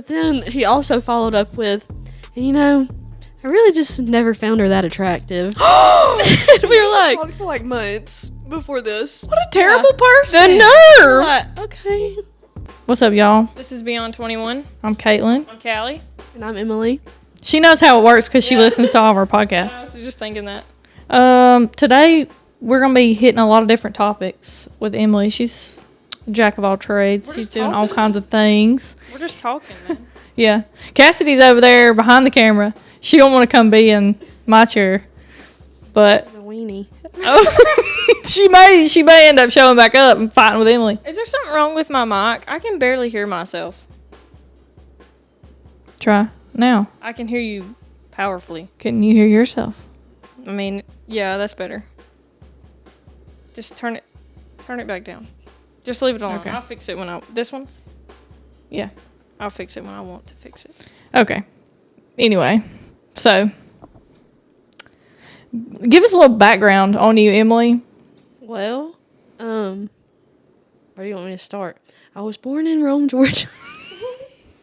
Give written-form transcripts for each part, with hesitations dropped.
But then he also followed up with, and I really just never found her that attractive. And we were like, talked for like months before this. What a terrible person. the nerve. Like, okay. What's up, y'all? This is Beyond 21. I'm Caitlin. I'm Callie. And I'm Emilee. She knows how it works because she listens to all of our podcasts. I was just thinking that. Today we're gonna be hitting a lot of different topics with Emily. She's a jack of all trades. We're She's just doing all talking. kinds of things. We're just talking, man. Yeah, Cassidy's over there behind the camera. She don't want to come be in my chair, but She's a weenie. she may end up showing back up and fighting with Emily. Is there something wrong with my mic? I can barely hear myself. Try now. I can hear you powerfully. Can you hear yourself? I mean, yeah, that's better. Just turn it back down. Just leave it alone. Okay. I'll fix it this one? Yeah. I'll fix it when I want to fix it. Okay. Anyway, so give us a little background on you, Emily. Well, where do you want me to start? I was born in Rome, Georgia.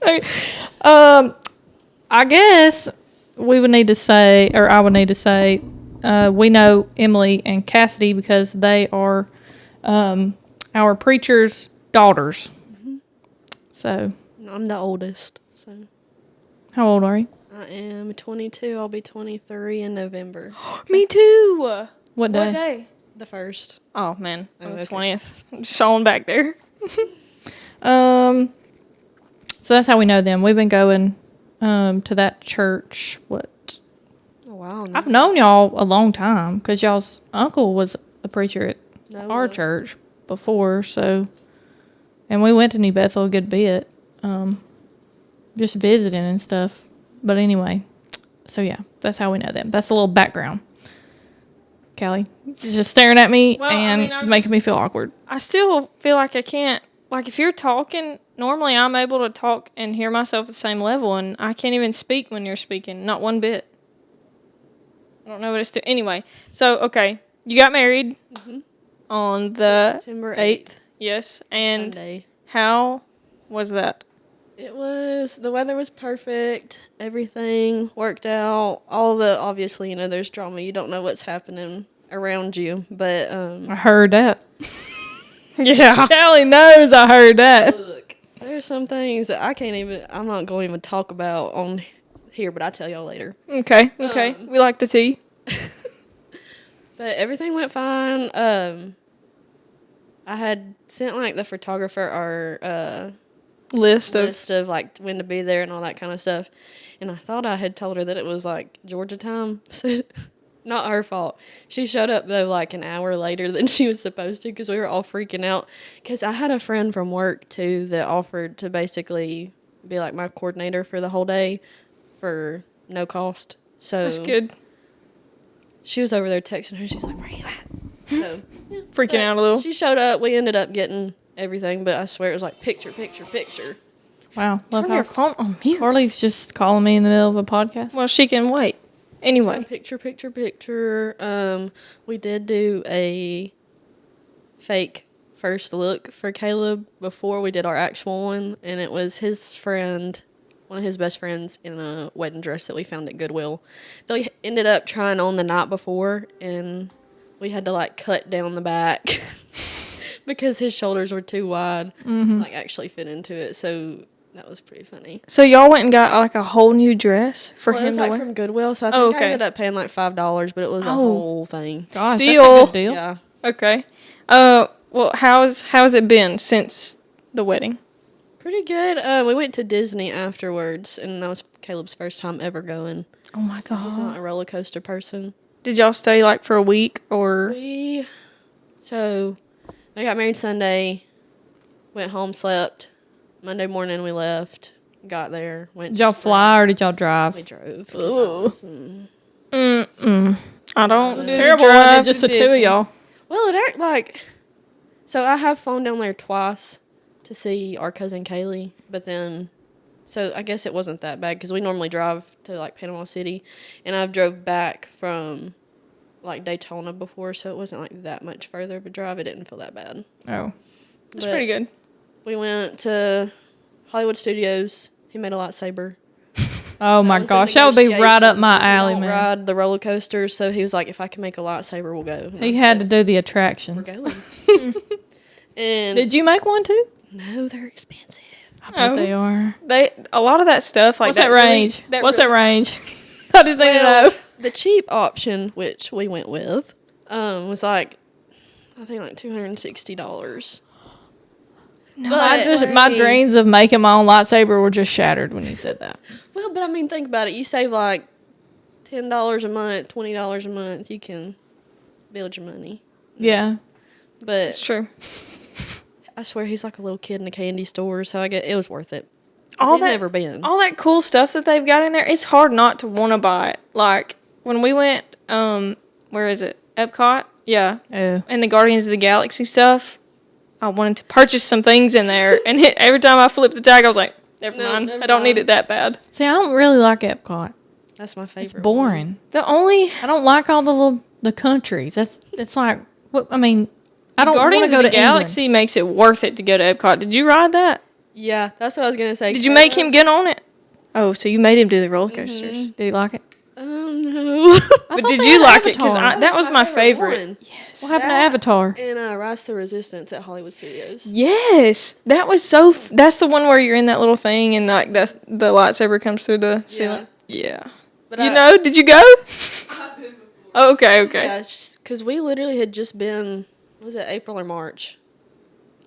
I guess we would need to say, or I would need to say, we know Emilee and Kassidy because they are our preacher's daughters. Mm-hmm. So, I'm the oldest, so. how old are you? I am 22. I'll be 23 in November. Me too. What day? What day? The first. Oh, man. Oh, On the okay. 20th. Showing back there. So that's how we know them. We've been going to that church. What? Oh, wow. I've known y'all a long time because y'all's uncle was a preacher at our church before. So, and we went to New Bethel a good bit, just visiting and stuff. But anyway, so yeah, that's how we know them. That's a little background. Callie, you're just staring at me making me feel awkward. I still feel like I can't. Like, if you're talking, normally I'm able to talk and hear myself at the same level, and I can't even speak when you're speaking. Not one bit. I don't know what it's doing. Anyway, so, okay. You got married on the September 8th. Yes. And Sunday. how was that? The weather was perfect. Everything worked out. Obviously, there's drama. You don't know what's happening around you. But, I heard that. Yeah. Callie knows I heard that. look, there's some things that I'm not going to even talk about on here, but I'll tell y'all later. Okay. We like the tea. But everything went fine. I had sent, the photographer our List of when to be there and all that kind of stuff, and I thought I had told her that it was Georgia time, so not her fault. She showed up though an hour later than she was supposed to because we were all freaking out because I had a friend from work too that offered to basically be my coordinator for the whole day for no cost. So That's good. she was over there texting her. She's like, "Where you at?" So Freaking out a little. she showed up. We ended up getting everything, but I swear it was picture. Wow, love Turn how your phone on mute. Harley's just calling me in the middle of a podcast. Well, she can wait. Anyway. Picture. We did do a fake first look for Caleb before we did our actual one, and it was his friend, one of his best friends, in a wedding dress that we found at Goodwill. They ended up trying on the night before, and we had to cut down the back because his shoulders were too wide, actually fit into it. So that was pretty funny. So y'all went and got a whole new dress for Well, him it was to wear? from Goodwill, so I think okay. I ended up paying $5, but it was a whole thing. Gosh, Steal. that's a good deal. Yeah. Okay. Well, how's it been since the wedding? Pretty good. We went to Disney afterwards, and that was Caleb's first time ever going. Oh my god. He's not a roller coaster person. Did y'all stay for a week or? So I got married Sunday, went home, slept. Monday morning we left, got there, went. Did y'all fly or did y'all drive? We drove. Ooh. I don't. It's do terrible drive when it's just to the two of Disney. y'all. Well, it act so I have flown down there twice to see our cousin Kaylee, but then, so I guess it wasn't that bad because we normally drive to Panama City, and I've drove back from Daytona before, so it wasn't that much further of a drive. It didn't feel that bad. Oh. It's pretty good. We went to Hollywood Studios, He made a lightsaber. Oh my was the gosh, that would be right up negotiation, my 'cause he alley, don't man. Ride the roller coasters, so he was like, "If I can make a lightsaber, we'll go." And He I had to said, do the "We're attractions. going." And Did you make one too? no, they're expensive. I bet Oh. they are. A lot of that stuff like What's that range? What's that range? I just need to Well, know. the cheap option, which we went with, was like, I think like $260. No, My dreams of making my own lightsaber were just shattered when you said that. Well, but I mean, think about it. You save like $10 a month, $20 a month. You can build your money. Yeah. But It's true. I swear he's like a little kid in a candy store, so I get it was worth it. All He's that- never been. All that cool stuff that they've got in there, it's hard not to want to buy it. Like when we went, where is it? Epcot? Yeah. Oh. And the Guardians of the Galaxy stuff, I wanted to purchase some things in there, and every time I flipped the tag, I was like, never mind. I don't need it that bad. See, I don't really like Epcot. That's my favorite. It's boring. I I don't like all the countries. It's like what I mean. I don't want to Guardians go of the to England. Galaxy makes it worth it to go to Epcot. Did you ride that? Yeah, that's what I was gonna say. Did you make him get on it? Oh, so you made him do the roller coasters. Did he like it? No. But did you like it? Because that was my favorite. One. What happened to Avatar? And Rise to the Resistance at Hollywood Studios. Yes, that was so. That's the one where you're in that little thing and like the lightsaber comes through the ceiling. Yeah. But Did you go? Oh, okay. Yeah, because we literally had just been, was it April or March?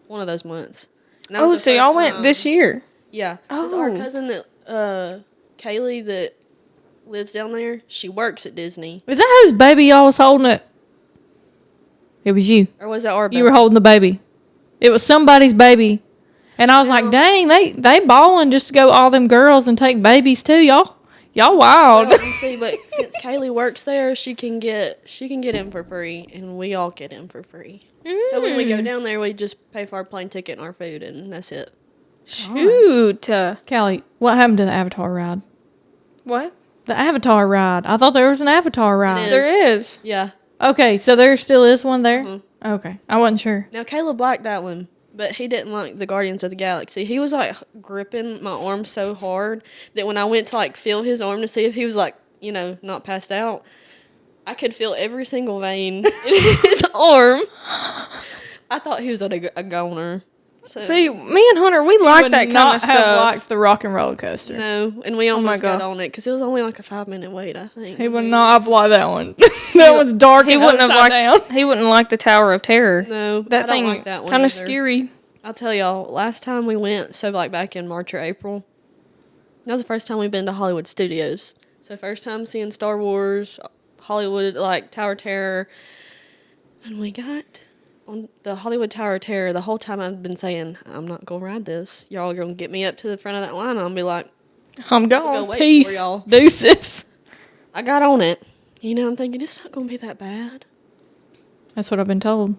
One of those months. And that was Oh, the so first y'all went time- this year? Yeah. Because our Oh. cousin that, Kaylee that lives down there, she works at Disney. Is that whose baby y'all was holding it? It was you. Or was that our You were holding the baby. It was somebody's baby. And I was like, dang, they balling just to go all them girls and take babies too. Y'all wild. Well, and see, but since Kaylee works there, she can get in for free, and we all get in for free. So when we go down there, we just pay for our plane ticket and our food, and that's it. Shoot. Callie, what happened to the Avatar ride? What? The Avatar ride. I thought there was an Avatar ride. is. There is. Yeah. Okay, so there still is one there? Mhm. Okay, I wasn't sure. Now Caleb liked that one, but he didn't like the Guardians of the Galaxy. He was like gripping my arm so hard that when I went to like feel his arm to see if he was like, not passed out, I could feel every single vein in his arm. I thought he was at a goner. So, See, me and Hunter, we like that kind of stuff. Have liked the rock and roller coaster. no, and we almost God. got on it because it was only like a 5-minute wait, I think. He would not have liked that one. That one's dark. He and wouldn't have upside liked. down. He wouldn't like the Tower of Terror. No, That I don't thing like that one kind of either. scary. I'll tell y'all, last time we went, so like back in March or April, that was the first time we've been to Hollywood Studios. So first time seeing Star Wars, Hollywood, like Tower of Terror. And we got on the Hollywood Tower of Terror, the whole time I'd been saying, I'm not going to ride this. Y'all are going to get me up to the front of that line, and I'll be like, I'm I'll go gone. wait for Peace. y'all. Deuces. I got on it. I'm thinking, it's not going to be that bad. That's what I've been told.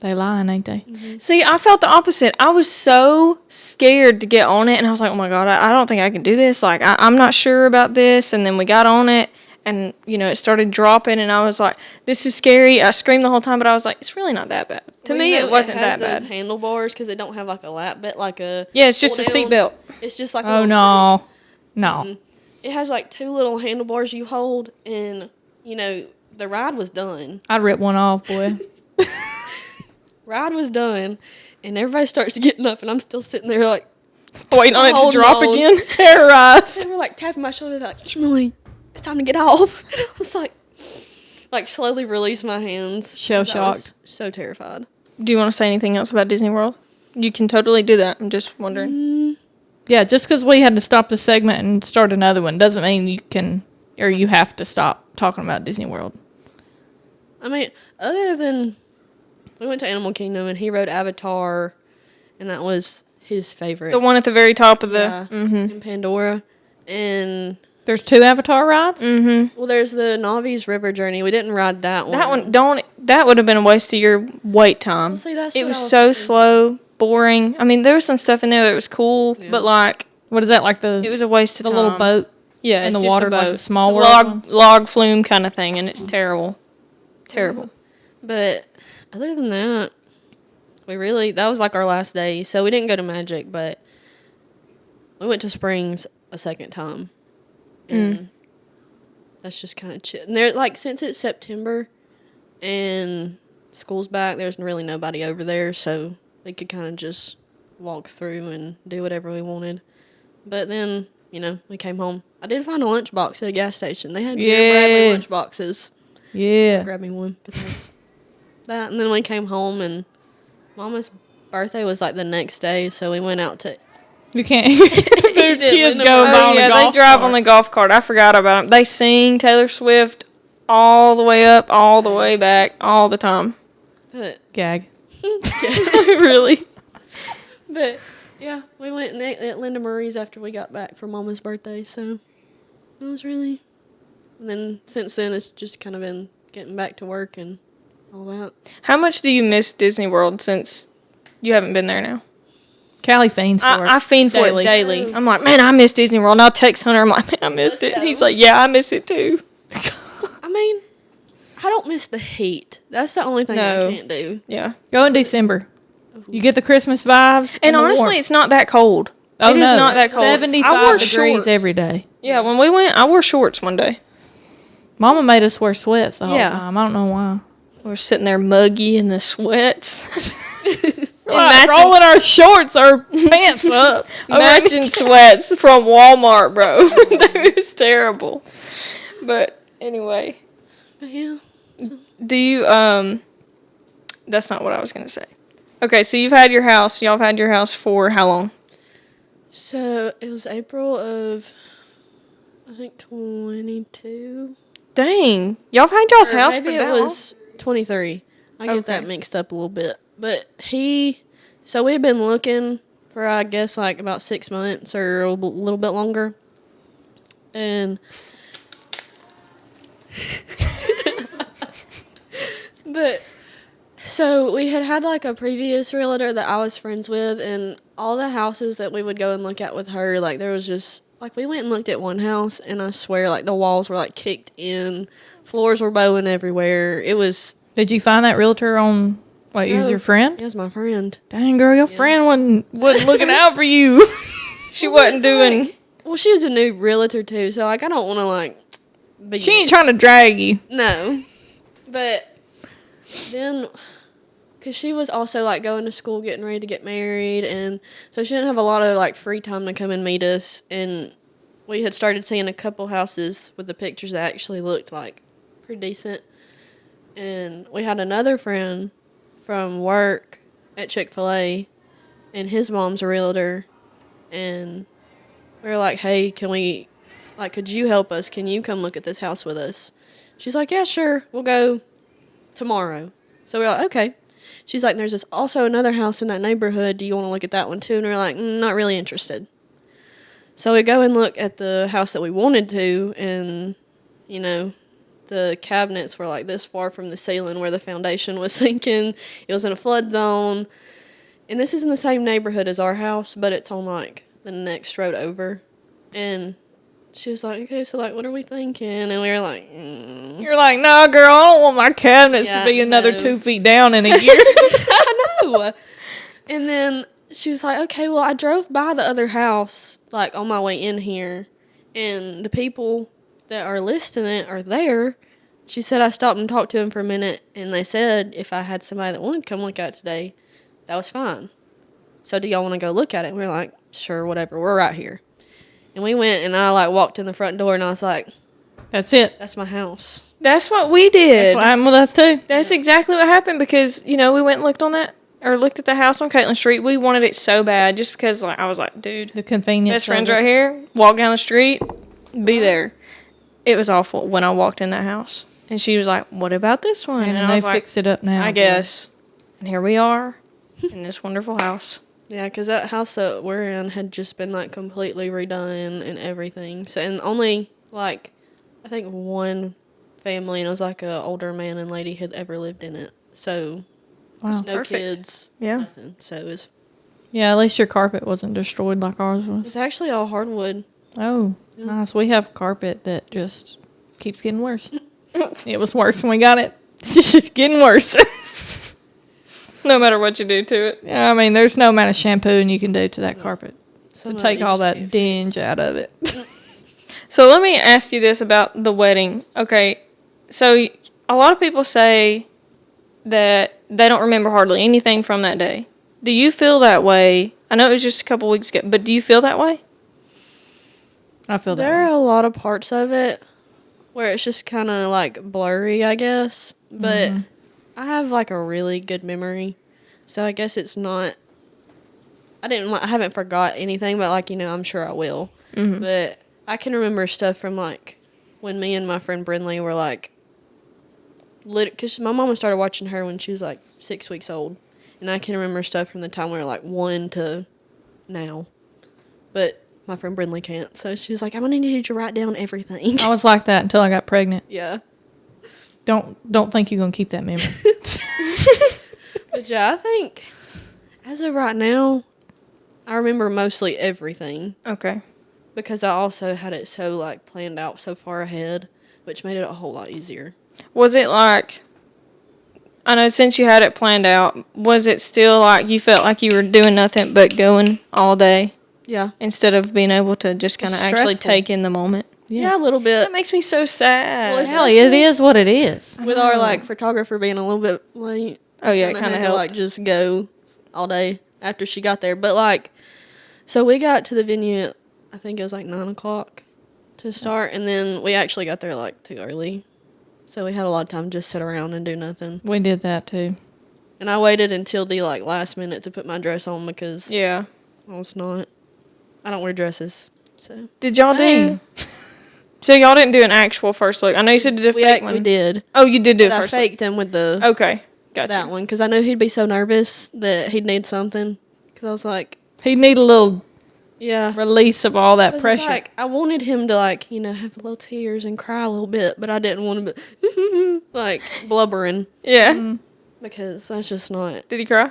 They lying, ain't they? See, I felt the opposite. I was so scared to get on it, and I was like, oh my God, I don't think I can do this. Like, I'm not sure about this. And then we got on it, and, it started dropping, and I was like, this is scary. I screamed the whole time, but I was like, it's really not that bad. To me, it wasn't that has bad. those handlebars because it don't have like a lap bit, like a... Yeah, it's just a pull down. seatbelt. It's just like a Oh, little no. No. Mm-hmm. It has like 2 little handlebars you hold, and the ride was done. I'd rip one off, boy. Ride was done, and everybody starts getting up, and I'm still sitting there like Waiting on it to holding drop on. again. Terrorized. They were like tapping my shoulder, like, Emilee, it's time to get off. And I was like slowly release my hands. Shell 'cause I was shocked. so terrified. Do you want to say anything else about Disney World? You can totally do that. I'm just wondering. Yeah, just because we had to stop the segment and start another one doesn't mean you can or you have to stop talking about Disney World. I mean, other than we went to Animal Kingdom and he rode Avatar, and that was his favorite. The one at the very top of the. yeah, in Pandora, and There's 2 Avatar rides? well, there's the Navi's River Journey. We didn't ride that one. That one, that would have been a waste of your wait time. Well, see, that's It what was I was so thinking. slow, boring. I mean, there was some stuff in there that was cool, but like, What is that, like the it was a waste of the time. little boat? Yeah, in it's the just water, a like boat. the small it's a world log flume kind of thing, and it's terrible. Terrible. But other than that, that was like our last day. So we didn't go to Magic, but we went to Springs a second time. And that's just kind of chill. And they're like, since it's September and school's back, there's really nobody over there, so we could kind of just walk through and do whatever we wanted. But then, you know, we came home. I did find a lunchbox at a gas station. They had beer Bradley lunch boxes. Yeah. Grab me one because that. And then we came home, and Mama's birthday was like the next day, so we went out to. You can't. There's kids going by on the golf they drive cart. on the golf cart. I forgot about them. They sing Taylor Swift all the way up, all the way back, all the time. But Gag. Really? But yeah, we went and ate at Linda Marie's after we got back from Mama's birthday, so it was really. And then since then, it's just kind of been getting back to work and all that. How much do you miss Disney World since you haven't been there now? Callie fiends for it. I fiend for it daily. I'm like, man, I miss Disney World. And I'll text Hunter. I'm like, man, I missed it. And he's like, yeah, I miss it too. I mean, I don't miss the heat. That's the only thing I can't do. Yeah. Go in December. You get the Christmas vibes. And the honestly, warmth. it's not that cold. Oh, It is not that cold. 75 degrees shorts every day. Yeah, when we went, I wore shorts one day. Mama made us wear sweats the whole Yeah. time. I don't know why. We were sitting there muggy in the sweats. Like rolling our shorts, our pants up. Matching sweats from Walmart, bro. That was terrible. But anyway, But yeah. do you, that's not what I was going to say. Okay, so y'all have had your house for how long? So it was April of, I think, 22. Dang. Y'all have had y'all's Or house maybe for it that long? was 23. I get that Okay. mixed up a little bit. But so we've been looking for, I guess, like about 6 months or a little bit longer. And, but, so we had like a previous realtor that I was friends with, and all the houses that we would go and look at with her, like there was just, like we went and looked at one house, and I swear like the walls were like kicked in, floors were bowing everywhere. It was. Did you find that realtor on, what, use No. your friend? It was my friend. Dang, girl, your friend wasn't looking out for you. She wasn't doing... Well, she was a new realtor too, so like I don't want to like. Be She ain't trying to drag you. No, but then, cause she was also like going to school, getting ready to get married, and so she didn't have a lot of like free time to come and meet us. And we had started seeing a couple houses with the pictures that actually looked like pretty decent. And we had another friend from work at Chick-fil-A, and his mom's a realtor, and we were like, hey, could you help us? Can you come look at this house with us? She's like, yeah, sure. We'll go tomorrow. So we're like, okay. She's like, there's also another house in that neighborhood. Do you want to look at that one too? And we're like, not really interested. So we go and look at the house that we wanted to, and, you know, the cabinets were like this far from the ceiling where the foundation was sinking. It was in a flood zone. And this is in the same neighborhood as our house, but it's on like the next road over. And she was like, okay, so like, what are we thinking? And we were like, You're like, no, girl, I don't want my cabinets Yeah, to be another no. 2 feet down in a year. I know. And then she was like, okay, well, I drove by the other house, like, on my way in here, and the people that are listing it are there. She said I stopped and talked to them for a minute, and they said if I had somebody that wanted to come look at it today, that was fine. So do y'all want to go look at it? And we were like, sure, whatever, we're right here. And we went, and I, like, walked in the front door, and I was like, That's it. that's my house. That's what we did. That's what happened with us, too. That's exactly what happened because, you know, we went and looked at the house on Caitlin Street. We wanted it so bad just because, like, I was like, dude, The convenience. best friends of it. right here, walk down the street, be there. It was awful when I walked in that house. And she was like, what about this one? And I they was like, fixed it up now. I guess. And here we are in this wonderful house. Yeah, because that house that we're in had just been, like, completely redone and everything. So, and only, like, I think one family, and it was, like, an older man and lady had ever lived in it. So, Wow. no Perfect. kids, Yeah. nothing. So, it Yeah, at least your carpet wasn't destroyed like ours was. was actually all hardwood. Oh, nice. We have carpet that just keeps getting worse. It was worse when we got it. It's just getting worse. No matter what you do to it. Yeah, I mean, there's no amount of shampooing you can do to that carpet. to take all that dinge out of it. So let me ask you this about the wedding. Okay, so a lot of people say that they don't remember hardly anything from that day. Do you feel that way? I know it was just a couple weeks ago, but do you feel that way? I feel that There way. are a lot of parts of it where it's just kind of like blurry, I guess. But I have like a really good memory, so I guess it's not. I haven't forgot anything, but like I'm sure I will. But I can remember stuff from like when me and my friend Brindley were like, because my mama started watching her when she was like 6 weeks old, and I can remember stuff from the time we were like 1 to now. But my friend Brindley can't, so she was like, "I'm gonna need you to write down everything." I was like that until I got pregnant. Yeah. Don't think you're gonna keep that memory. But yeah, I think as of right now, I remember mostly everything Okay. because I also had it so like planned out so far ahead, which made it a whole lot easier. Was it like, I know since you had it planned out, was it still like you felt like you were doing nothing but going all day Yeah. instead of being able to just kind of It's actually stressful. take in the moment? Yeah, a little bit. That makes me so sad. Well, it's- Ellie, it is what it is. With our like photographer being a little bit late. Oh, yeah, it kinda kind of had to, like helped. just go all day after she got there. But like, so we got to the venue at, I think it was like 9:00 to start, and then we actually got there like too early. So we had a lot of time to just sit around and do nothing. We did that too. And I waited until the like last minute to put my dress on because Yeah. I don't wear dresses. So Did y'all Same. do? So y'all didn't do an actual first look. I know you said you did a fake one. we did. Oh, you did do a But I first look. faked him with the Okay. Gotcha. that one because I knew he'd be so nervous that he'd need something. Because I was like, He need a little yeah. release of all that 'Cause pressure. it's like, I wanted him to like, have the little tears and cry a little bit, but I didn't want him to like blubbering Yeah. because that's just not. Did he cry?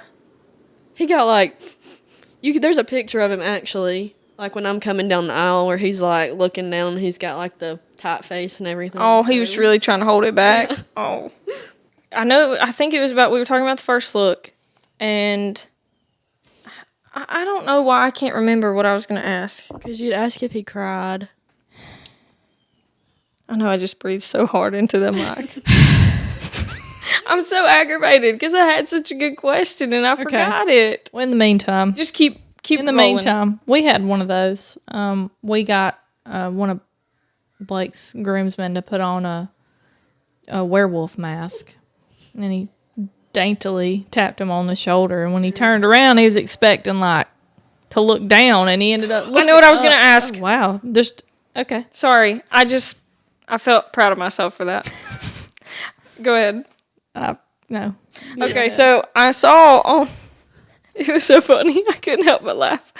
He got like, there's a picture of him actually, like when I'm coming down the aisle where he's like looking down, he's got like the tight face and everything. Oh, he so- was really trying to hold it back. Oh. I think it was we were talking about the first look, and I don't know why I can't remember what I was going to ask. Because you'd ask if he cried. I know I just breathed so hard into the mic. I'm so aggravated because I had such a good question and I forgot it. Well, in the meantime, Just keep in the rolling. meantime, we had one of those. We got one of Blake's groomsmen to put on a werewolf mask, and he daintily tapped him on the shoulder. And when he turned around, he was expecting like to look down, and he ended up. I know what I was going to ask. Oh, wow, just okay. Sorry. I felt proud of myself for that. Go ahead. No, Okay, so I saw on. It was so funny. I couldn't help but laugh.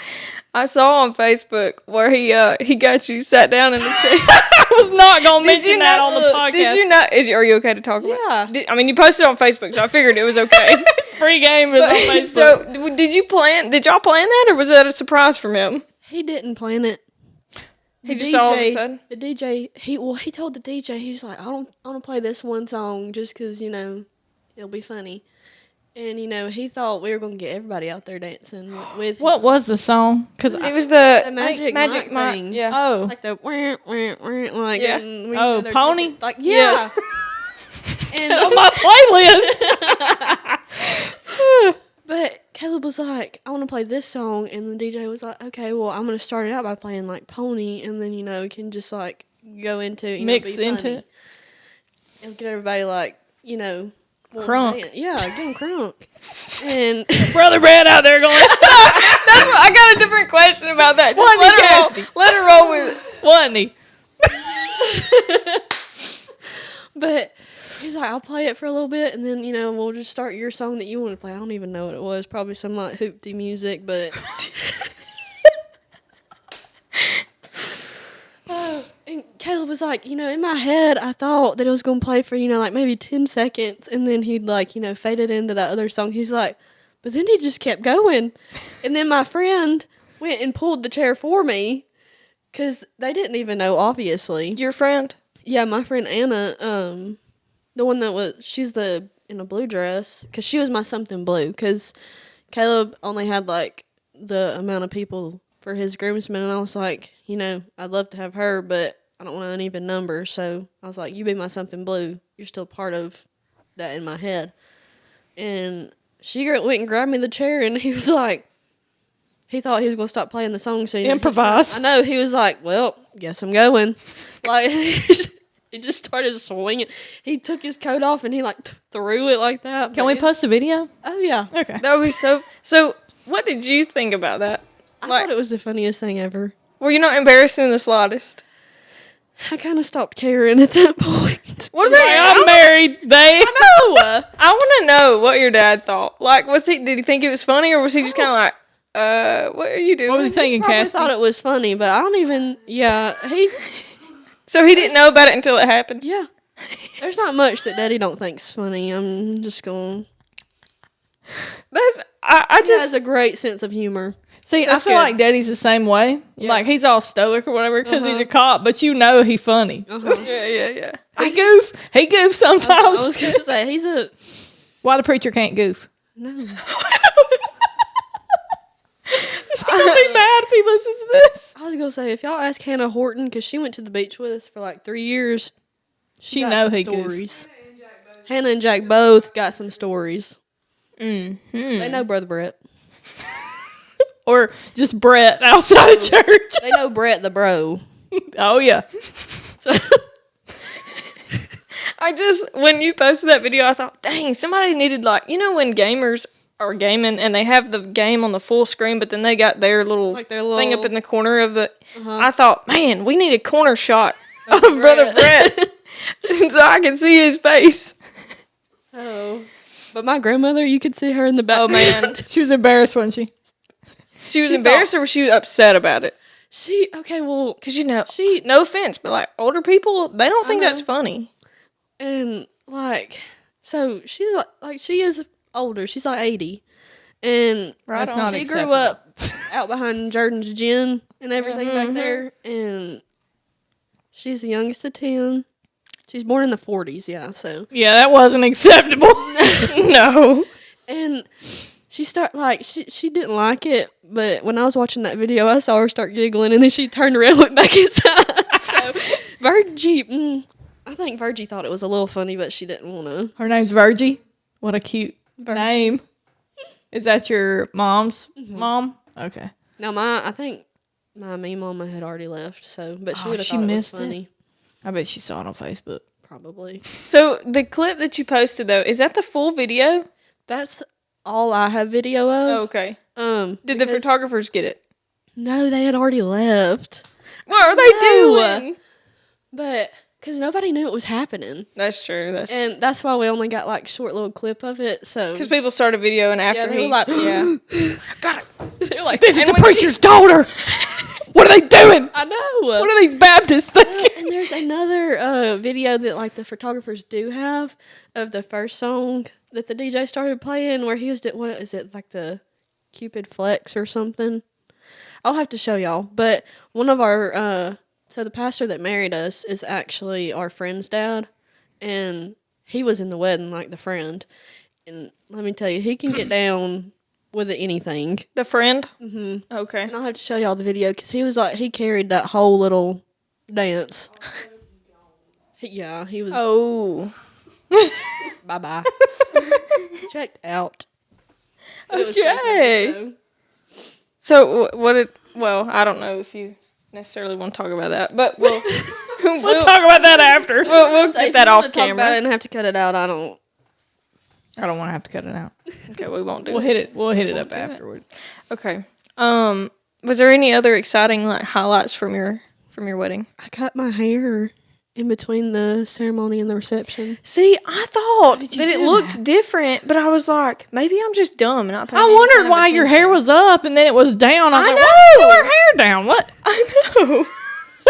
I saw on Facebook where he got you sat down in the chair. I was not gonna mention that on the podcast. Did you not? Are you okay to talk about? Yeah. I mean, you posted it on Facebook, so I figured it was okay. It's free game is on Facebook. So, did y'all plan that, or was that a surprise from him? He didn't plan it. He just all of a sudden. The DJ, he told the DJ, he's like, I want to play this one song just because, it'll be funny. And, he thought we were going to get everybody out there dancing with What him. was the song? Because It was the Magic Magic Mike Mike. thing. Yeah. oh, Like the, like, Yeah. and Oh, they're Pony? talking, like, yeah. And on my playlist. But Caleb was like, I want to play this song. And the DJ was like, okay, well, I'm going to start it out by playing, like, Pony. And then, we can just, like, go into, Mix be into funny. it. And get everybody, like, wanting to Crunk. dance. Yeah, get them crunk. And Brother Brad out there going. That's what I got a different question about that. Just let her roll with it. Wasn't he? But he's like, I'll play it for a little bit, and then, we'll just start your song that you want to play. I don't even know what it was. Probably some, like, hoopty music, but... And Caleb was like, in my head, I thought that it was going to play for, like, maybe 10 seconds, and then he'd, like, fade it into that other song. He's like, but then he just kept going. And then my friend went and pulled the chair for me, because they didn't even know, obviously. Your friend? Yeah, my friend Anna, the one that she's in a blue dress, because she was my something blue, because Caleb only had, like, the amount of people for his groomsmen, and I was like, I'd love to have her, but I don't want an uneven number. So I was like, you be my something blue. You're still part of that in my head. And she went and grabbed me the chair, and he was like, he thought he was going to stop playing the song. So Improvise. I know. He was like, well, guess I'm going. Like, he just started swinging. He took his coat off, and he, like, threw it like that. Can we post a video? Oh, yeah. Okay. That would be so. So, what did you think about that? I thought it was the funniest thing ever. Were you not embarrassed in the slightest? I kind of stopped caring at that point. What about I'm married. They. No. I want to know what your dad thought. Like, did he think it was funny, or was he just kind of like, what are you doing? What was he thinking, Probably Cassidy? thought it was funny, but I don't even. Yeah, So he didn't know about it until it happened. Yeah. There's not much that Daddy don't think's funny. I'm just going. I He just has a great sense of humor. See, That's I feel good. like Daddy's the same way. Yeah. Like, he's all stoic or whatever because he's a cop, but he's funny. yeah. He goof. He goofs sometimes. I was gonna say he's a Why the preacher can't goof? no. He's gonna be mad if he listens to this. I was gonna say if y'all ask Hannah Horton because she went to the beach with us for like 3 years, She got know some he goof. stories. Hannah and Jack both got some stories. Mm-hmm. They know Brother Brett. Or just Brett outside of church. They know Brett the bro. Oh yeah. So, when you posted that video, I thought, dang, somebody needed, like, when gamers are gaming and they have the game on the full screen, but then they got their little, like their thing up little in the corner of the. I thought, man, we need a corner shot of Brother Brett so I can see his face. Oh. But my grandmother, you could see her in the back. Oh, man. She was embarrassed, wasn't she? She was embarrassed or was she upset about it? Because, She, no offense, but, like, older people, they don't think know. that's funny. and, like, so she's, like, she is older. She's, like, 80. And That's on. not she acceptable. grew up out behind Jordan's gym and everything back there. And she's the youngest of 10. She's born in the 40s, yeah, so. Yeah, that wasn't acceptable. No. And she she didn't like it, but when I was watching that video, I saw her start giggling, and then she turned around and went back inside. So, Virgie, I think Virgie thought it was a little funny, but she didn't want to. Her name's Virgie. What a cute name. Is that your mom's mom? Okay. Now, I think my me mama had already left, so, but she would have she thought missed it was funny. I bet she saw it on Facebook. Probably. So, the clip that you posted, though, is that the full video? That's all I have video Oh, of. okay. Did the Because- photographers get it? No, they had already left. What are they No. doing? But, because nobody knew it was happening. That's true. And that's why we only got, like, short little clip of it, so. Because people started videoing after Yeah, they he. were like, yeah. got it. They're like, This is And the when preacher's daughter. What are they doing? I know. What are these Baptists thinking? And there's another video that, like, the photographers do have of the first song that the DJ started playing where he was, what is it, like the Cupid Flex or something? I'll have to show y'all. But one of our, so the pastor that married us is actually our friend's dad. And he was in the wedding, like the friend. And let me tell you, he can get down with anything. The friend? Mm-hmm. Okay. And I'll have to show y'all the video because he was like, he carried that whole little dance. Yeah, he was. Oh. Bye-bye. Checked out. But it was Okay. pretty funny, So, well, I don't know if you necessarily want to talk about that, but we'll We'll talk about that after. we'll so get if that you off wanna talk about camera. it and have to cut it out, I don't. I don't want to have to cut it out. Okay, we won't do We'll it. hit it. We'll hit it up do it. afterward. Okay. Was there any other exciting like highlights from your wedding? I cut my hair in between the ceremony and the reception. See, I thought you that it do looked different, but I was like, maybe I'm just dumb and not paying I any wondered kind of why your hair attention. was up and then it was down. I was I like, why did know. her hair down? What? I know.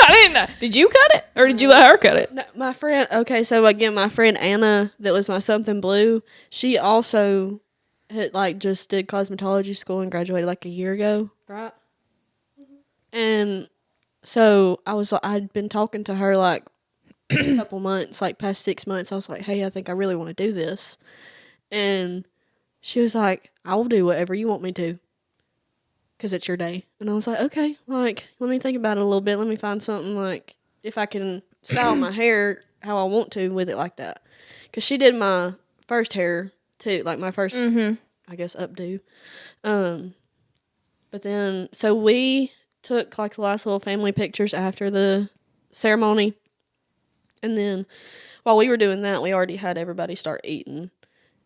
I didn't know. Did you cut it or did you let her cut it? No, my friend, okay, so again, my friend Anna, that was my something blue, she also had, like, just did cosmetology school and graduated, like, a year ago. Right. And so I'd been talking to her, like, a couple months, like, past 6 months. I was like, hey, I think I really want to do this. And she was like, I will do whatever you want me to. because it's your day. And I was like, okay, like, let me think about it a little bit. Let me find something, like, if I can style my hair how I want to with it like that. Because she did my first hair, too, like, my first, I guess, updo. But then, so we took, like, the last little family pictures after the ceremony. And then, while we were doing that, we already had everybody start eating.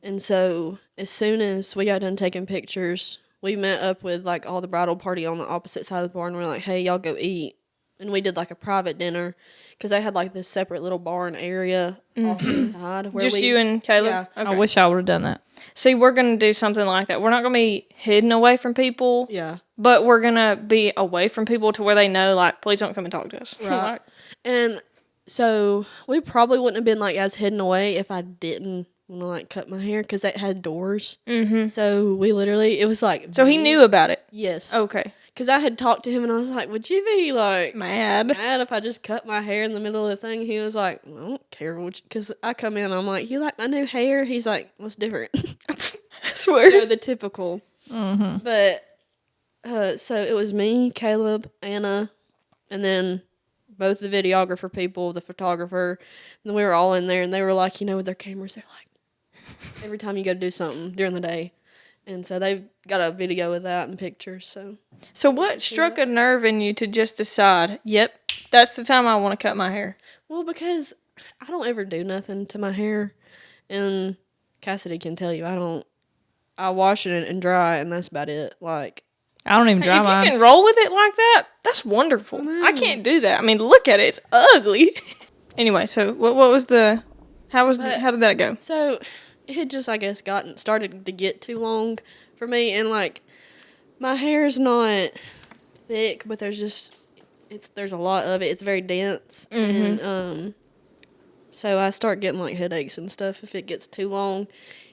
And so, as soon as we got done taking pictures, we met up with, like, all the bridal party on the opposite side of the barn. We're like, hey, y'all go eat. And we did, like, a private dinner because they had, like, this separate little barn area off to the side. Where Just you and Caleb? Yeah. Okay. I wish I would have done that. See, we're going to do something like that. We're not going to be hidden away from people. Yeah. But we're going to be away from people to where they know, like, please don't come and talk to us. Right. Like, And so we probably wouldn't have been, like, as hidden away if I didn't want to, like, cut my hair because it had doors. Mm-hmm. So we literally, it was like. So he knew about it? Yes. Okay. Because I had talked to him and I was like, would you be, like, Mad if I just cut my hair in the middle of the thing? He was like, I don't care. Because I come in, I'm like, you like my new hair? He's like, what's different? I swear. So the typical. Mm-hmm. But, so it was me, Caleb, Anna, and then both the videographer people, the photographer, and then we were all in there, and they were like, with their cameras, they're like, every time you go to do something during the day. And so they've got a video of that and pictures, So what struck a nerve in you to just decide, yep, that's the time I want to cut my hair? Well, because I don't ever do nothing to my hair, and Kassidy can tell you, I wash it and dry, and that's about it. Like, I don't even dry If mine. you can roll with it like that, that's wonderful. I can't do that. I mean, look at it. It's ugly. Anyway, so what was the, how did that go? so it had just, I guess, started to get too long for me, and, like, my hair's not thick, but there's a lot of it. It's very dense, and so I start getting, like, headaches and stuff if it gets too long,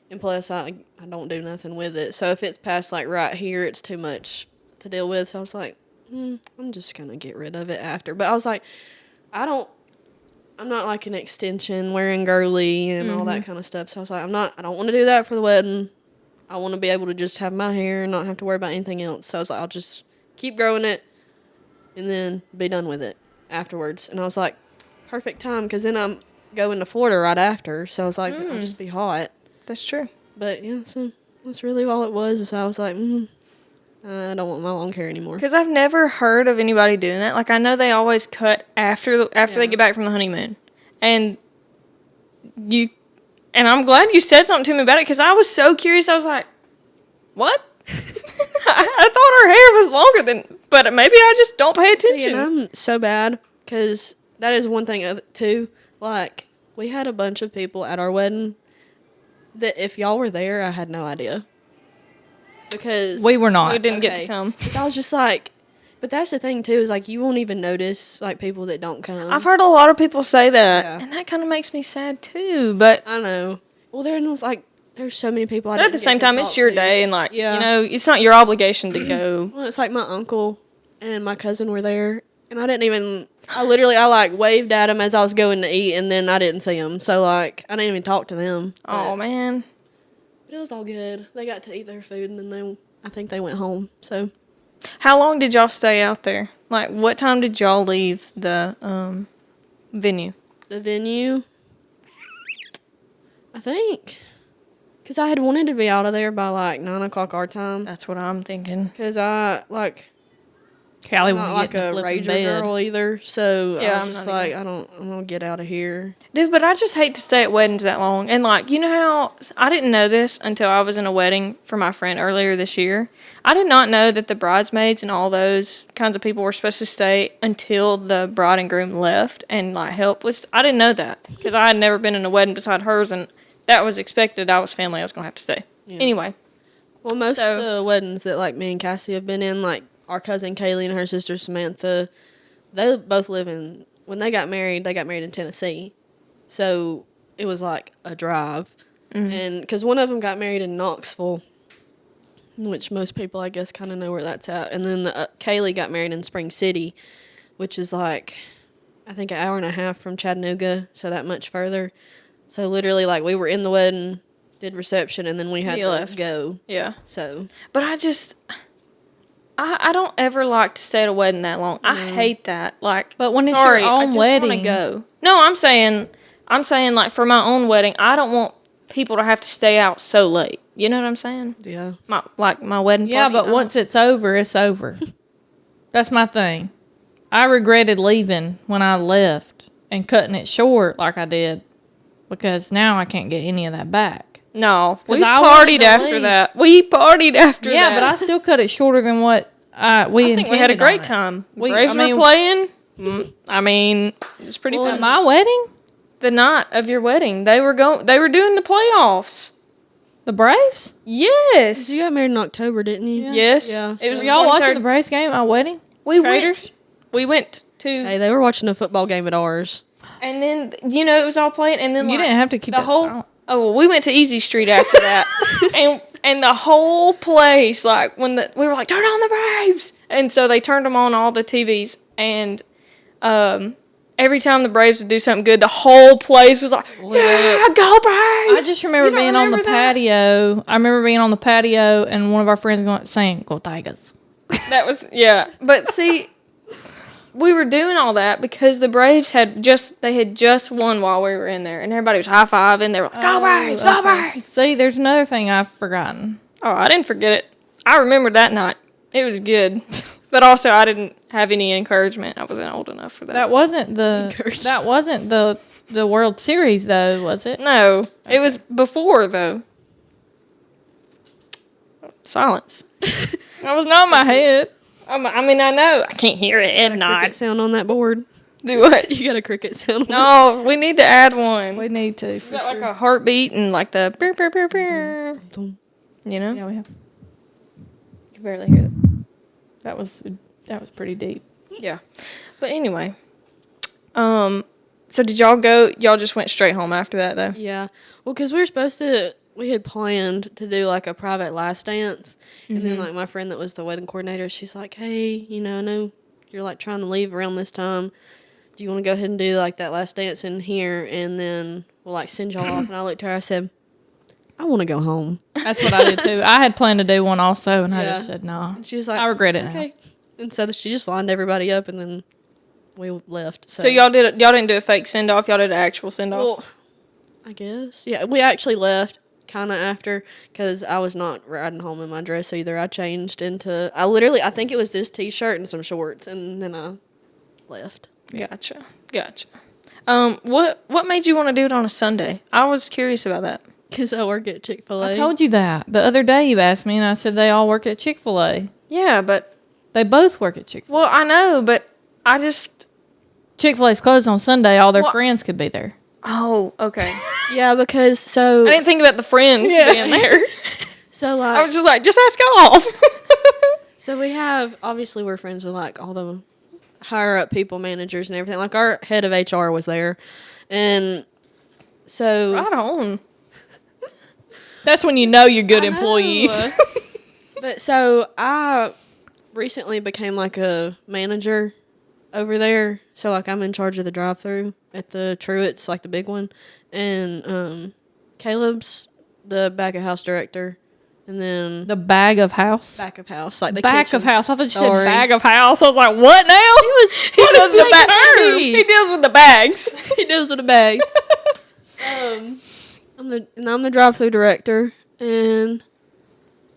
and plus I don't do nothing with it. So if it's past, like, right here, it's too much to deal with. So I was like, I'm just gonna get rid of it after. But I was like, I'm not like an extension wearing girly and all that kind of stuff. So I was like, I don't want to do that for the wedding. I want to be able to just have my hair and not have to worry about anything else. So I was like, I'll just keep growing it and then be done with it afterwards. And I was like, perfect time, because then I'm going to Florida right after. So I was like, I'll just be hot. That's true. But yeah, so that's really all it was. So I was like, I don't want my long hair anymore. Because I've never heard of anybody doing that. Like, I know they always cut after they get back from the honeymoon. And I'm glad you said something to me about it, because I was so curious. I was like, what? I thought her hair was longer but maybe I just don't pay attention. See, and I'm so bad, because that is one thing, too. Like, we had a bunch of people at our wedding that if y'all were there, I had no idea. Because We were not. We didn't get to come. But I was just like, but that's the thing, too, is, like, you won't even notice, like, people that don't come. I've heard a lot of people say that, Yeah. and that kind of makes me sad, too. But I know. Well, there's so many people I at didn't the get same to time, talk it's your to. day, and, like, Yeah. it's not your obligation to go. Well, it's like my uncle and my cousin were there, and I like waved at him as I was going to eat, and then I didn't see him. So, like, I didn't even talk to them. Oh, man. But it was all good. They got to eat their food, and then I think they went home. So, How long did y'all stay out there? Like, what time did y'all leave the venue? the venue, I think, because I had wanted to be out of there by, like, 9 o'clock our time. That's what I'm thinking. Because I, like, Callie I'm not like a rager girl either. So, Yeah, I I'm was just not like, I'm going to get out of here. Dude, but I just hate to stay at weddings that long. And, like, you know how I didn't know this until I was in a wedding for my friend earlier this year. I did not know that the bridesmaids and all those kinds of people were supposed to stay until the bride and groom left and, like, help with. I didn't know that because I had never been in a wedding beside hers, and that was expected. I was family. I was going to have to stay. Yeah. Anyway. Well, most of the weddings that, like, me and Cassie have been in, like, our cousin Kaylee and her sister Samantha, they both when they got married in Tennessee. So it was like a drive. Mm-hmm. And because one of them got married in Knoxville, which most people, I guess, kind of know where that's at. And then Kaylee got married in Spring City, which is like, I think, an hour and a half from Chattanooga, so that much further. So literally, like, we were in the wedding, did reception, and then we had to left. go. Yeah. So. But I don't ever like to stay at a wedding that long. I hate that. Like, But when it's sorry, your I own just wanna wedding. go. No, I'm saying like for my own wedding, I don't want people to have to stay out so late. You know what I'm saying? Yeah. My wedding Yeah, party. but once it's over, it's over. That's my thing. I regretted leaving when I left and cutting it short like I did because now I can't get any of that back. No, we 'Cause I wanted partied to after leave. that. We partied after that. Yeah, but I still cut it shorter than what we I intended. think we had a great on it. time. We- Braves I mean- were playing. I mean, it was pretty Well, fun. at my wedding, The night of your wedding, they were doing the playoffs. the Braves. Yes. You got married in October, didn't you? Yes. Yeah. It was Were y'all watching 23rd. the Braves game at my wedding? We Traders. We went to, Hey, they were watching a football game at ours. and then it was all playing, and then You like, didn't have to keep the that whole. silent. Oh, well, we went to Easy Street after that, and the whole place, like we were like, turn on the Braves, and so they turned them on all the TVs, and every time the Braves would do something good, the whole place was like, yeah, go Braves! I just remember You don't being on the remember that? patio. I remember being on the patio and one of our friends going saying, "Go Tigers." That was but see, we were doing all that because the Braves had just won while we were in there, and everybody was high fiving. They were like, "Go Braves, go Braves!" See, there's another thing I've forgotten. Oh, I didn't forget it. I remembered that night. It was good, but also I didn't have any encouragement. I wasn't old enough for that. That wasn't the World Series though, was it? No, it was before though. Silence. That was not in my head. I mean, I know I can't hear it at Cricket night. sound on that board. Do what? You got a cricket sound. No, we need to add one. We need to. For Got sure. like a heartbeat and like the brr, brr, brr, brr. You know? Yeah, we have. You can barely hear it. That was pretty deep. Yeah. But anyway. So did y'all go? Y'all just went straight home after that though? Yeah. Well, because we had planned to do like a private last dance. And then like my friend that was the wedding coordinator, she's like, hey, I know you're like trying to leave around this time. Do you want to go ahead and do like that last dance in here? And then we'll like send y'all off. And I looked at her, I said, I want to go home. That's what I did too. I had planned to do one also, and I Yeah. just said no. And she was like, I regret it now. okay. And so she just lined everybody up and then we left. So y'all didn't do a fake send off. Y'all did an actual send off. Well, I guess. Yeah, we actually left kind of after because I was not riding home in my dress either. I changed into, I think it was this t-shirt and some shorts, and then I left. Gotcha. What made you want to do it on a Sunday? I was curious about that. Because I work at Chick-fil-A. I told you that the other day. You asked me, and I said they all work at Chick-fil-A. Yeah, but They both work at Chick-fil-A. well, I know, but I just Chick-fil-A's closed on Sunday. All their Well- friends could be there. oh okay. Yeah, because so... I didn't think about the friends being there. So, like... I was just like, just ask off. So we have, obviously we're friends with like all the higher up people, managers and everything. Like our head of HR was there. And so... Right on. That's when you know you're good employees. But so I recently became like a manager over there. So like I'm in charge of the drive-thru at the Truett's, like the big one. And Caleb's the back of house director. And then The bag of house. back of house, like the Back kitchen. of house. I thought you said Sorry. bag of house. I was like, what now? He does the bag. me? He deals with the bags. He deals with the bags. I'm the drive-thru director, and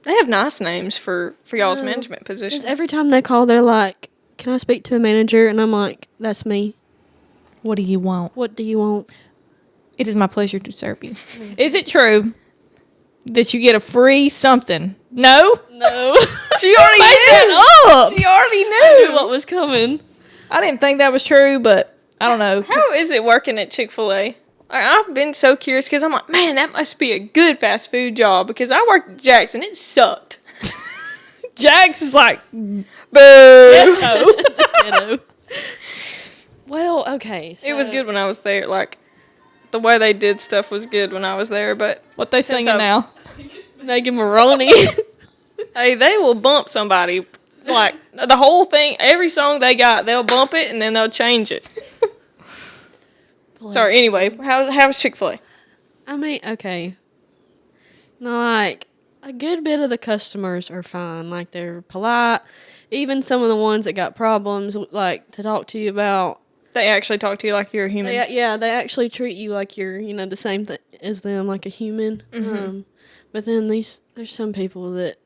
They have nice names for y'all's No, management positions. because every time they call, they're like, "Can I speak to a manager?" And I'm like, "That's me. What do you want? What do you want?" It is my pleasure to serve you. Is it true that you get a free something? No? No, she already Made knew. that up. She already I knew knew. what was coming. I didn't think that was true, but I don't know. How is it working at Chick-fil-A? I've been so curious because I'm like, man, that must be a good fast food job because I worked at Jack's and it sucked. Jax is like, Boo. Ghetto. Well, okay. So It was good when I was there. Like, the way they did stuff was good when I was there, but what they singing I've- now? Megan Maroney. hey, they will bump somebody. Like, the whole thing, every song they got, they'll bump it and then they'll change it. Sorry, anyway, how's Chick-fil-A? I mean, okay. No, like, a good bit of the customers are fine. Like, they're polite. Even some of the ones that got problems, like, to talk to you about. They actually talk to you like you're a human. They actually treat you like you're, the same as them, like a human. But then there's some people that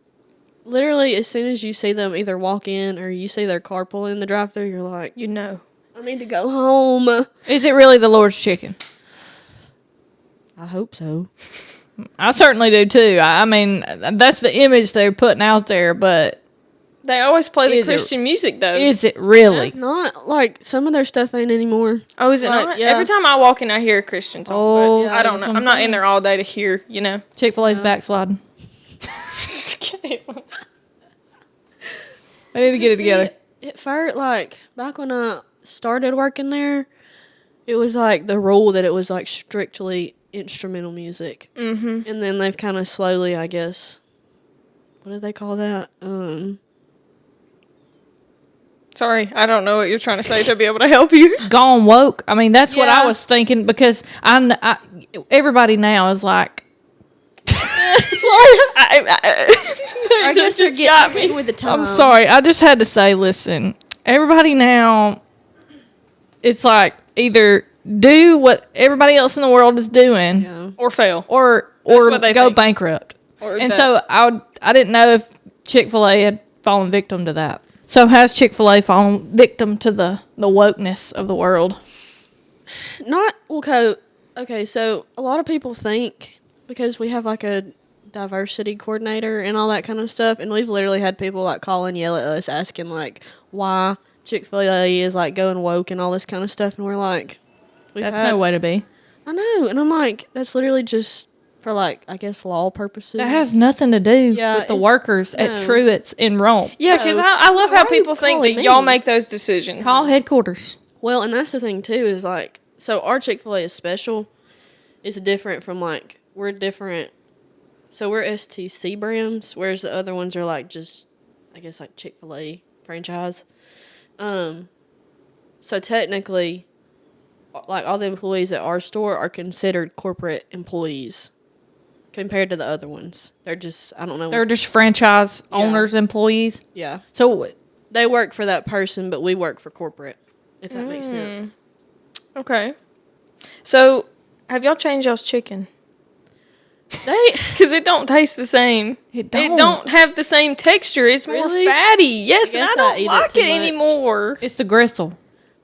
literally, as soon as you see them either walk in or you see their car pull in the drive-thru, you're like, You know. I need to go home. Is it really the Lord's chicken? I hope so. I certainly do too. I mean, that's the image they're putting out there, but They always play the Is it- Christian music, though. is it really? Not, like, some of their stuff ain't anymore. Oh, is it Like, not? yeah. Every time I walk in, I hear a Christian song. Oh, But I don't that's know. what I'm not saying. in there all day to hear, Chick-fil-A's backsliding. They need to get it together. At first, like, back when I started working there, it was, like, the rule that it was, like, strictly instrumental music. Mm-hmm. And then they've kind of slowly, I guess, what do they call that? Sorry, I don't know what you're trying to say to be able to help you. Gone woke. I mean, that's what I Yeah. was thinking because everybody now is like, Sorry. I guess they're getting with the times. I'm sorry. I just had to say, listen, everybody now, it's like either do what everybody else in the world is doing Yeah. Or fail. or what they go think. bankrupt. Or And that. so I didn't know if Chick-fil-A had fallen victim to that. So has Chick-fil-A fallen victim to the wokeness of the world? Not, okay, so a lot of people think, because we have, like, a diversity coordinator and all that kind of stuff, and we've literally had people, like, call and yell at us asking, like, why Chick-fil-A is, like, going woke and all this kind of stuff, and we're like, That's no way to be. I know, and I'm like, that's literally just for, like, I guess law purposes. That has nothing to do Yeah, with the it's- workers at no. Truett's in Rome. Yeah, because No. I love Why how are you people think that calling y'all me? make those decisions. Call headquarters. Well, and that's the thing, too, is, like, so our Chick-fil-A is special. It's different from, like, we're different. So we're STC brands, whereas the other ones are, like, just, I guess, like, Chick-fil-A franchise. So technically, like, all the employees at our store are considered corporate employees compared to the other ones. They're just, I don't know. They're just franchise owners, employees. Yeah. So They work for that person, but we work for corporate, if that makes sense. Okay. So, have y'all changed y'all's chicken? They, Because it don't taste the same. It It don't have the same texture. It's Really? more fatty. Yes, and I guess I don't eat it like too it much. anymore. it's the gristle.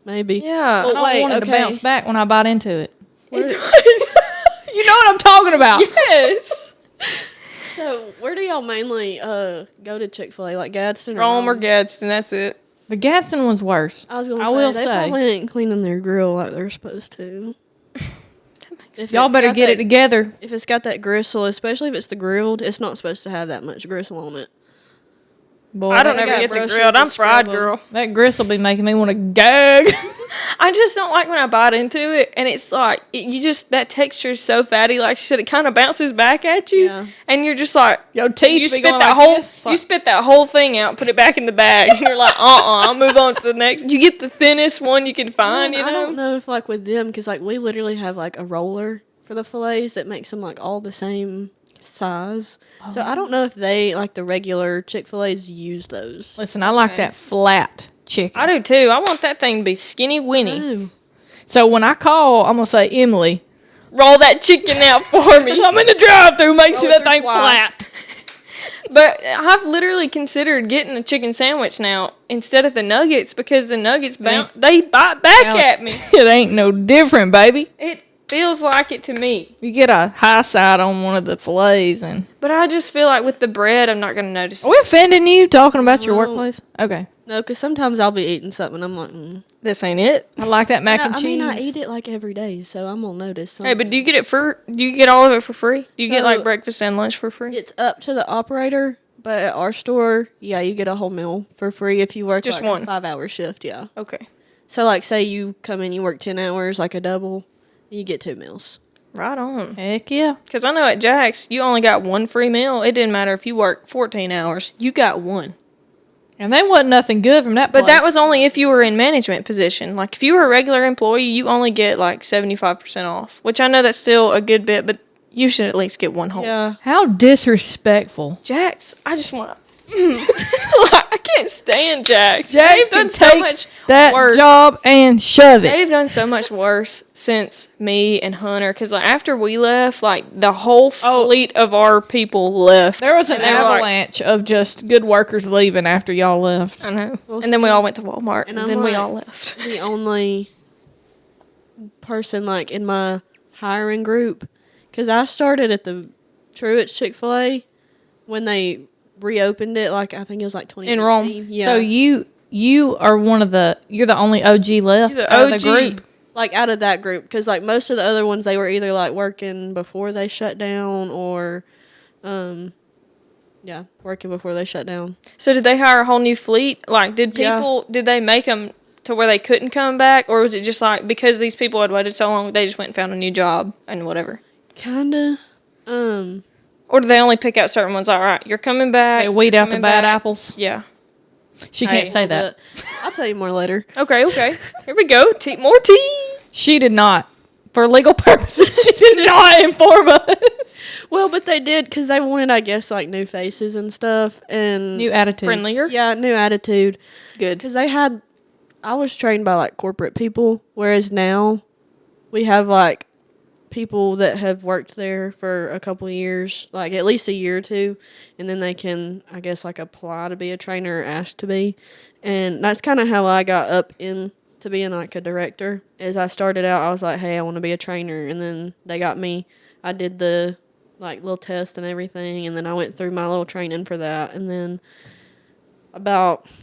maybe. Yeah. I Well, don't wait, want it to okay. bounce back when I bite into it. It does. You know what I'm talking about. Yes. So, where do y'all mainly go to Chick-fil-A? Like Gadsden? Rome or Gadsden, that's it. The Gadsden one's worse. I was going I to say, will they say. probably ain't cleaning their grill like they're supposed to. If Y'all it's better got get that- it together. If it's got that gristle, especially if it's the grilled, it's not supposed to have that much gristle on it. Boy, I don't they ever got get the brushes grilled. to I'm fried, scrub 'em. girl. that gristle be making me want to gag. I just don't like when I bite into it, and it's like that texture is so fatty. Like she said, it kind of bounces back at you, Yeah. and you're just like, Your teeth you be spit going that like whole, this. you spit that whole thing out, put it back in the bag, and you're like, I'll move on to the next. You get the thinnest one you can find, I don't know if, like, with them, because, like, we literally have, like, a roller for the fillets that makes them, like, all the same size. So I don't know if they, like, the regular Chick-fil-A's use those. Listen, I like that flat chicken. I do too. I want that thing to be skinny winny. Oh. So when I call, I'm gonna say, Emily, Roll that chicken out for me. I'm in the drive-through. Make sure Roll it that thing through twice. flat. But I've literally considered getting a chicken sandwich now instead of the nuggets because the nuggets they bite back at me. It ain't no different, baby. It feels like it to me. You get a high side on one of the fillets, and But I just feel like with the bread, I'm not going to notice are it. we offending you talking about your No. workplace? Okay, No, because sometimes I'll be eating something and I'm like, This ain't it. I like that mac and I cheese. mean, I eat it, like, every day, so I'm going to notice something. Hey, but do you get it do you get all of it for free? Do you get So- like breakfast and lunch for free? It's up to the operator, but at our store, yeah, you get a whole meal for free if you work, Just like, one. a 5-hour shift, yeah. Okay. So, like, say you come in, you work 10 hours, like a double, you get 2 meals. Right on. Heck yeah. Because I know at Jack's, you only got one free meal. It didn't matter if you worked 14 hours. You got one. And they wasn't nothing good from that But place. that was only if you were in management position. Like if you were a regular employee, you only get like 75% off, which I know that's still a good bit, but you should at least get one home. Yeah. How disrespectful. Jax, I just want to. I can't stand Jax. Jax They've done can so take much that worse. job and shove it. They've done so much worse since me and Hunter. Because like, after we left, like the whole fleet of our people left. There was an And they were like- avalanche of just good workers leaving after y'all left. I know. Well, And then we all went to Walmart. and And I'm then we like- all left. The only person like in my hiring group, because I started at the Truett's Chick-fil-A when they reopened it. Like I think it was like 2015. In Rome. Yeah. So you are you're the only OG left You're the out of the OG. group. like out of that group, because like most of the other ones, they were either like working before they shut down or, working before they shut down. So did they hire a whole new fleet? Like, did Yeah. people, did they make them to where they couldn't come back? Or was it just like, because these people had waited so long, they just went and found a new job and whatever? Kinda. Or do they only pick out certain ones? All right, you're coming back. They weed out the coming bad back. apples. Yeah. She can't Hey, say that. But I'll tell you more later. Okay, okay. Here we go. More tea. She did not. For legal purposes, she did not inform us. Well, but they did, because they wanted, I guess, like new faces and stuff. And New attitude. Friendlier. yeah, new attitude. Good. Because I was trained by like corporate people, whereas now we have like people that have worked there for a couple of years, like at least a year or two, and then they can, I guess, like apply to be a trainer or ask to be. And that's kind of how I got up into being like a director. As I started out, I was like, hey, I want to be a trainer. And then they got me. I did the like little test and everything, and then I went through my little training for that. And then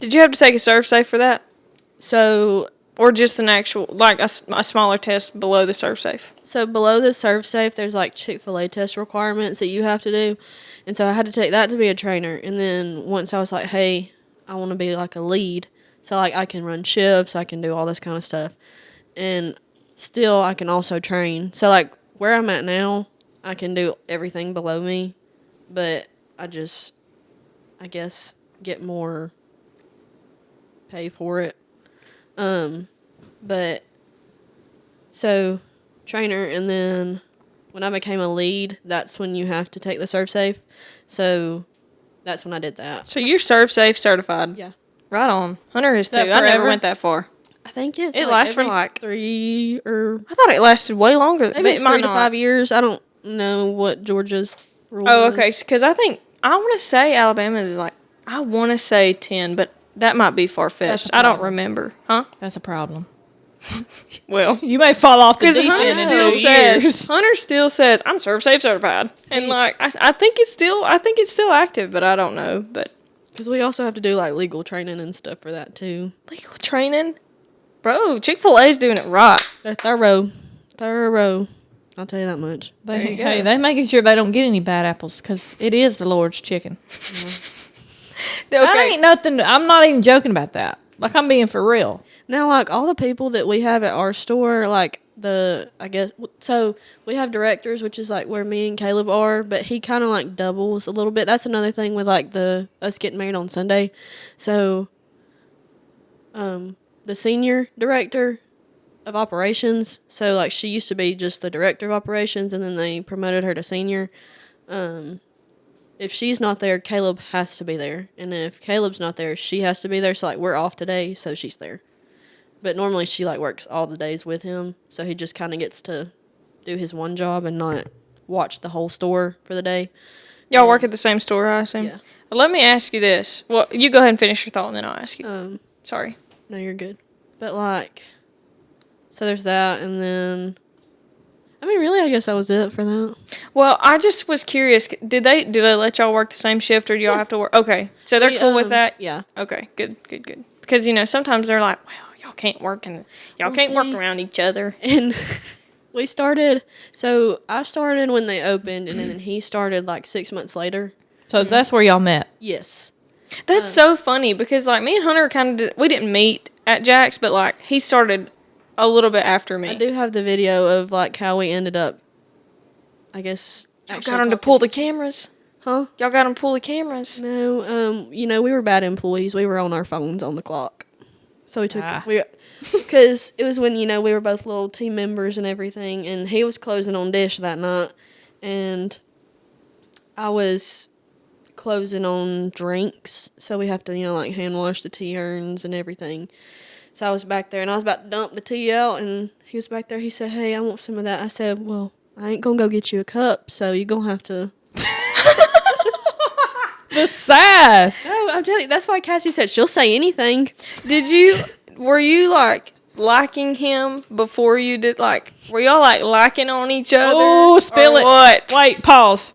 Did you have to take a serve safe for that? so Or just an actual, like a smaller test below the serve safe? So below the serve safe, there's like Chick-fil-A test requirements that you have to do. And so I had to take that to be a trainer. And then once I was like, hey, I want to be like a lead. So like I can run shifts, I can do all this kind of stuff. And still I can also train. So like where I'm at now, I can do everything below me. But I guess, get more pay for it. But so trainer, and then when I became a lead, that's when you have to take the serve safe. So that's when I did that. So you're serve safe certified? Yeah. Right on. Hunter is too. that I never forever? went that far. I think it lasts for every like 3 or I thought it lasted way longer. maybe it's it might 3 to not. 5 years. I don't know what Georgia's rule Oh, is. okay. Because I want to say Alabama's is like, I want to say 10, but that might be far That's fetched. a I don't problem. remember. Huh? That's a problem. Well, You may fall off the because deep Hunter end in still 2 says years. Hunter still says I'm serve safe certified, and like I think it's still active, but I don't know. But Because we also have to do like legal training and stuff for that too. legal training, bro. Chick-fil-A's doing it right. They're thorough. I'll tell you that much. There you go. Hey, they making sure they don't get any bad apples because it is the Lord's chicken. That Okay. ain't nothing. I'm not even joking about that. Like, I'm being for real. Now, like, all the people that we have at our store, like, so we have directors, which is, like, where me and Caleb are, but he kind of, like, doubles a little bit. That's another thing with, like, us getting married on Sunday. So, the senior director of operations, so, like, she used to be just the director of operations, and then they promoted her to senior. If she's not there, Caleb has to be there. And if Caleb's not there, she has to be there. So, like, we're off today, so she's there. But normally she, like, works all the days with him. So he just kind of gets to do his one job and not watch the whole store for the day. Y'all work at the same store, I assume. Yeah. Let me ask you this. Well, you go ahead and finish your thought, and then I'll ask you. Sorry. No, you're good. But, like, so there's that. And then, I mean, really, I guess that was it for that. Well, I just was curious. Do they let y'all work the same shift, or do y'all have to work? Okay, so they're cool with that. Yeah. Okay, good. Because sometimes they're like, well, y'all can't work and y'all Well, can't work see- around each other. And I started when they opened, and then he started, like, 6 months later. So that's where y'all met. Yes. That's so funny because like me and Hunter we didn't meet at Jack's, but like he started a little bit after me. I do have the video of, like, how we ended up, I guess, Y'all actually got him to talking. pull the cameras. Huh? Y'all got him to pull the cameras. No, we were bad employees. We were on our phones on the clock. So Ah. because it was when, we were both little team members and everything, and he was closing on dish that night, and I was closing on drinks, so we have to, like hand wash the tea urns and everything. So I was back there, and I was about to dump the tea out, and he was back there. He said, "Hey, I want some of that." I said, "Well, I ain't gonna go get you a cup, so you're gonna have to." The sass. No, I'm telling you, that's why Cassie said she'll say anything. Were you like liking him before you did, like, were y'all like liking on each other? Oh, spill or it. What? Wait, pause.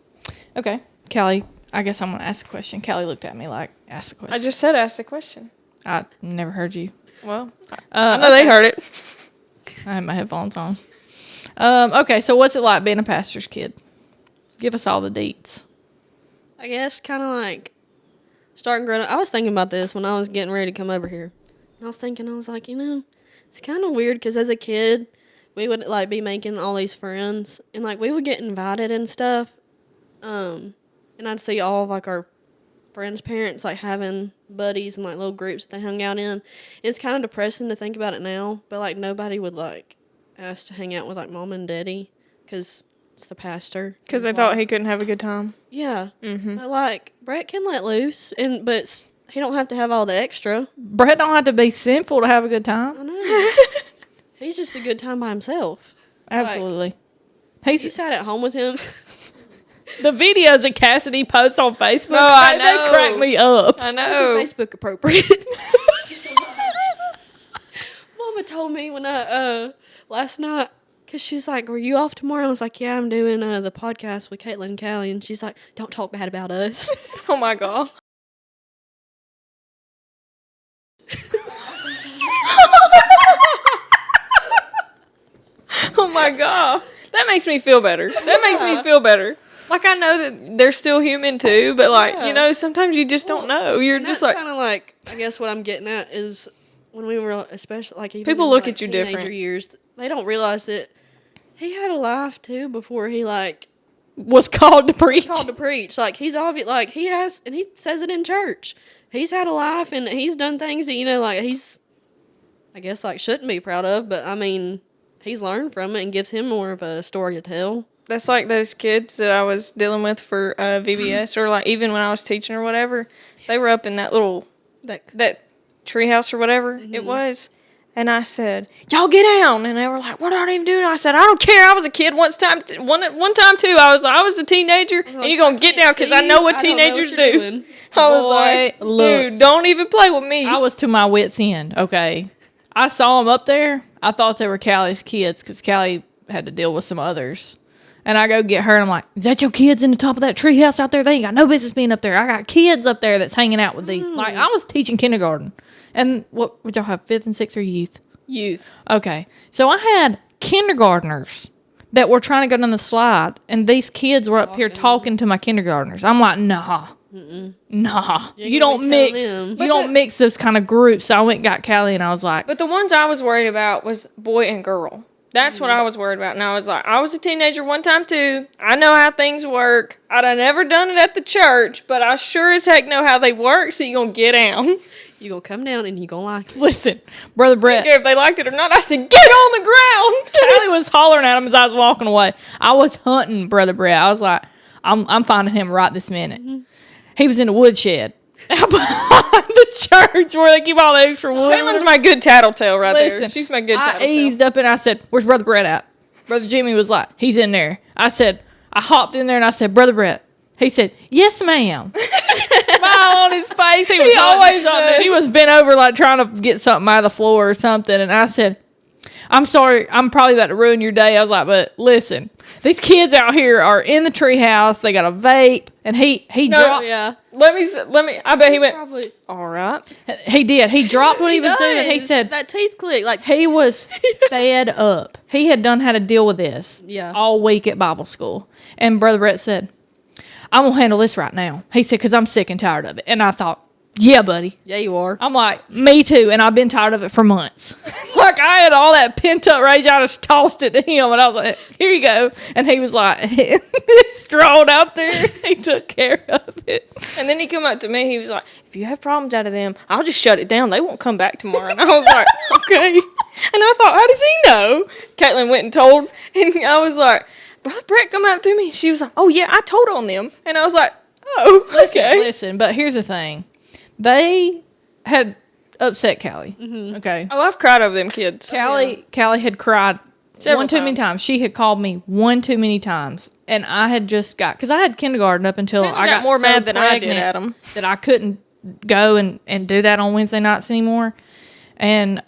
Okay, Callie, I guess I'm going to ask a question. Callie looked at me like, ask the question. I just said ask the question. I never heard you. Well, I know they heard it. I had my headphones on. Okay, so what's it like being a pastor's kid? Give us all the deets. I guess kind of like starting growing up. I was thinking about this when I was getting ready to come over here. And I was thinking, I was like, it's kind of weird because as a kid, we would like be making all these friends, and like we would get invited and stuff. And I'd see all of like our friends' parents like having buddies and like little groups that they hung out in. And it's kind of depressing to think about it now, but like nobody would like ask to hang out with like mom and daddy because it's the pastor. Because they thought he couldn't have a good time. Yeah. Mm-hmm. But like Brett can let loose, but he don't have to have all the extra. Brett don't have to be sinful to have a good time. I know. He's just a good time by himself. Absolutely. You sat at home with him. The videos that Kassidy posts on Facebook, Oh, I they know. crack me up. I Those know. are Facebook appropriate. Mama told me when last night, because she's like, "Were you off tomorrow?" I was like, "Yeah, I'm doing the podcast with Caitlin and Callie." And she's like, "Don't talk bad about us." Oh my God. Oh my God. That makes me feel better. That makes me feel better. Like, I know that they're still human too, but like, sometimes you just don't know. You're just like, kind of like, I guess what I'm getting at is when we were, especially like even People in, look like, at you teenager different. years, they don't realize that he had a life too before he like Was called to preach. called to preach. Like he's obvious, like he has, and he says it in church. He's had a life and he's done things that like he's, I guess, like shouldn't be proud of. But I mean, he's learned from it and gives him more of a story to tell. that's like those kids that I was dealing with for VBS, or like even when I was teaching or whatever. They were up in that little that treehouse or whatever it was, and I said, "Y'all get down!" And they were like, "What are you doing?" I said, "I don't care. I was a kid one time too. I was a teenager, and you're gonna get down because I know what teenagers do." I was like, "Dude, don't even play with me." I was to my wit's end, okay? I saw them up there. I thought they were Callie's kids because Callie had to deal with some others. And I go get her, and I'm like, "Is that your kids in the top of that treehouse out there? They ain't got no business being up there. I got kids up there that's hanging out with these." Like, I was teaching kindergarten. And what would y'all have, 5th and 6th or youth? Youth. Okay. So I had kindergartners that were trying to go down the slide, and these kids were up here talking to my kindergartners. I'm like, nah. Nah. You don't mix those kind of groups. So I went and got Callie, and I was like, But the ones I was worried about was boy and girl. That's what I was worried about. And I was like, I was a teenager one time too. I know how things work. I'd have never done it at the church, but I sure as heck know how they work, so you're going to get down. You gonna come down and you gonna like it. listen, Brother I don't Brett. care if they liked it or not. I said, get on the ground. Callie was hollering at him as I was walking away. I was hunting Brother Brett. I was like, I'm finding him right this minute. He was in the woodshed out behind the church where they keep all the extra wood. Caitlin's my good tattletale right there. Listen, She's my good I tattletale. eased up and I said, "Where's Brother Brett at?" Brother Jimmy was like, "He's in there." I hopped in there and I said, "Brother Brett." He said, "Yes, ma'am." Smile on his face. He was always something. does. He was bent over like trying to get something out of the floor or something. And I said, "I'm sorry. I'm probably about to ruin your day." I was like, "But listen, these kids out here are in the treehouse. They got a vape." And he dropped. Yeah, Let me. I bet he went, probably. all right. He did. He dropped what he was doing. He said, that teeth click like he was fed up. He had done how to deal with this all week at Bible school. And Brother Brett said, "I'm going to handle this right now." He said, "Because I'm sick and tired of it." And I thought, yeah, buddy. yeah, you are. I'm like, me too. And I've been tired of it for months. Like, I had all that pent up rage. I just tossed it to him. And I was like, "Here you go." And he was like, strolled out there. He took care of it. And then he come up to me. He was like, "If you have problems out of them, I'll just shut it down. They won't come back tomorrow." And I was like, "Okay." And I thought, how does he know? Caitlin went and told. And I was like, Brother Brett come up to me. She was like, oh, yeah, I told on them. And I was like, oh, okay. Listen, but here's the thing. They had upset Callie. Mm-hmm. Okay. Oh, I've cried over them kids. Callie had cried one too many times. She had called me one too many times. And I had just because I had kindergarten up until I got more so mad than I did pregnant at them. that I couldn't go and do that on Wednesday nights anymore. And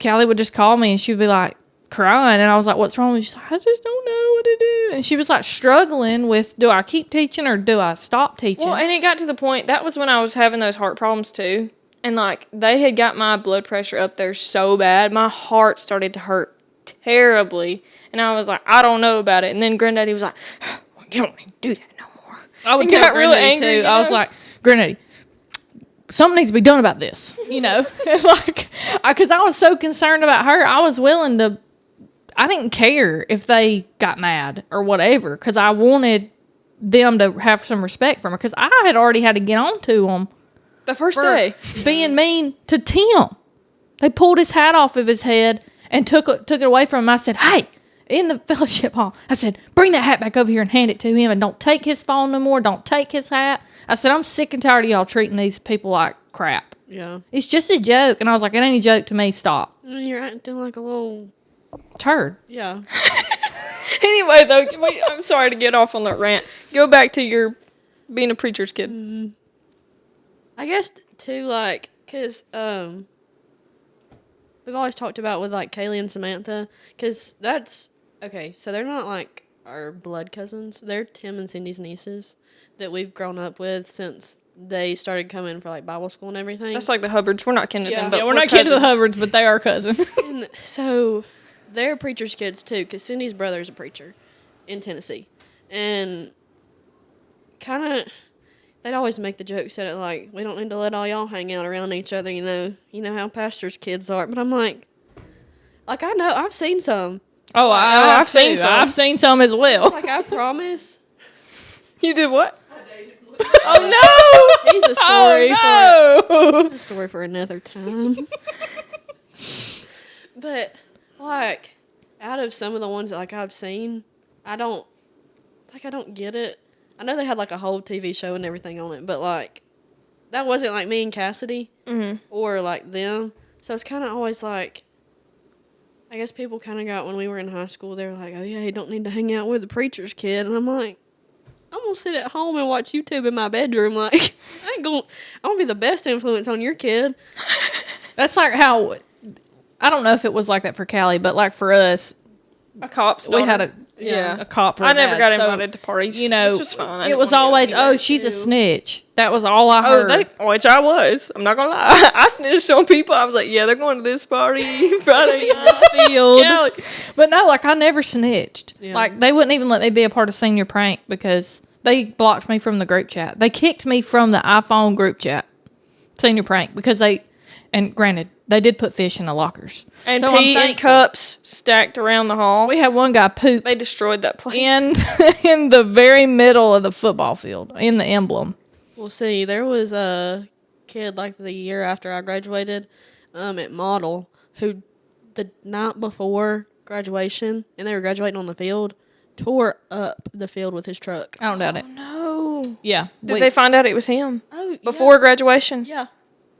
Callie would just call me and she would be like crying. And I was like, what's wrong with you? She's like, I just don't know what to do. And she was like struggling with, do I keep teaching or do I stop teaching? Well, and it got to the point, that was when I was having those heart problems too. And like, they had got my blood pressure up there so bad. My heart started to hurt terribly. And I was like, I don't know about it. And then Granddaddy was like, well, you don't need to do that no more. I would get really angry too. I was like, Granddaddy, something needs to be done about this, like, because I was so concerned about her. I was willing to, I didn't care if they got mad or whatever, because I wanted them to have some respect from her, because I had already had to get on to them the first day being mean to Tim. They pulled his hat off of his head and took it away from him. I said, hey, in the fellowship hall, I said, bring that hat back over here and hand it to him, and don't take his phone no more. Don't take his hat. I said, I'm sick and tired of y'all treating these people like crap. Yeah. It's just a joke. And I was like, it ain't a joke to me. Stop. And you're acting like a little turd. Yeah. Anyway, though, I'm sorry to get off on that rant. Go back to your being a preacher's kid. Mm-hmm. I guess, too, like, because we've always talked about with, like, Kaylee and Samantha, because that's, okay, so they're not, like, our blood cousins. They're Tim and Cindy's nieces that we've grown up with since they started coming for, like, Bible school and everything. That's like the Hubbards. We're not kin to them, but we're not kin to the Hubbards, but they are cousins. And so they're preacher's kids, too, because Cindy's brother's a preacher in Tennessee. And kind of, they'd always make the jokes at it, like, we don't need to let all y'all hang out around each other, you know how pastors' kids are. But I'm like, I know, I've seen some. Oh, I've seen some. I've seen some as well. Like, I promise. You did what? Oh, no! He's a story. Oh, It's a story for another time. But, like, out of some of the ones that, like, I've seen, I don't get it. I know they had, like, a whole TV show and everything on it, but, like, that wasn't, like, me and Kassidy or, like, them. So it's kind of always, like, I guess people kind of got when we were in high school, they were like, oh, yeah, you don't need to hang out with the preacher's kid. And I'm like, I'm going to sit at home and watch YouTube in my bedroom. Like, I'm going to be the best influence on your kid. That's like how, I don't know if it was like that for Callie, but like for us, a cop's we had daughter. a cop. I never got invited to parties, which was fine. It was always, oh, she's a snitch. That was all I heard. Which I was. I'm not going to lie. I snitched on people. I was like, yeah, they're going to this party Friday in this field. But no, like, I never snitched. Yeah. Like, they wouldn't even let me be a part of Senior Prank because they blocked me from the group chat. They kicked me from the iPhone group chat, Senior Prank, because and granted, they did put fish in the lockers. And so pee in cups stacked around the hall. We had one guy poop. They destroyed that place. In the very middle of the football field, in the emblem. Well, see, there was a kid, like, the year after I graduated at Model who the night before graduation, and they were graduating on the field, tore up the field with his truck. I don't doubt it. No. Yeah. Did they find out it was him? Oh, before graduation? Yeah.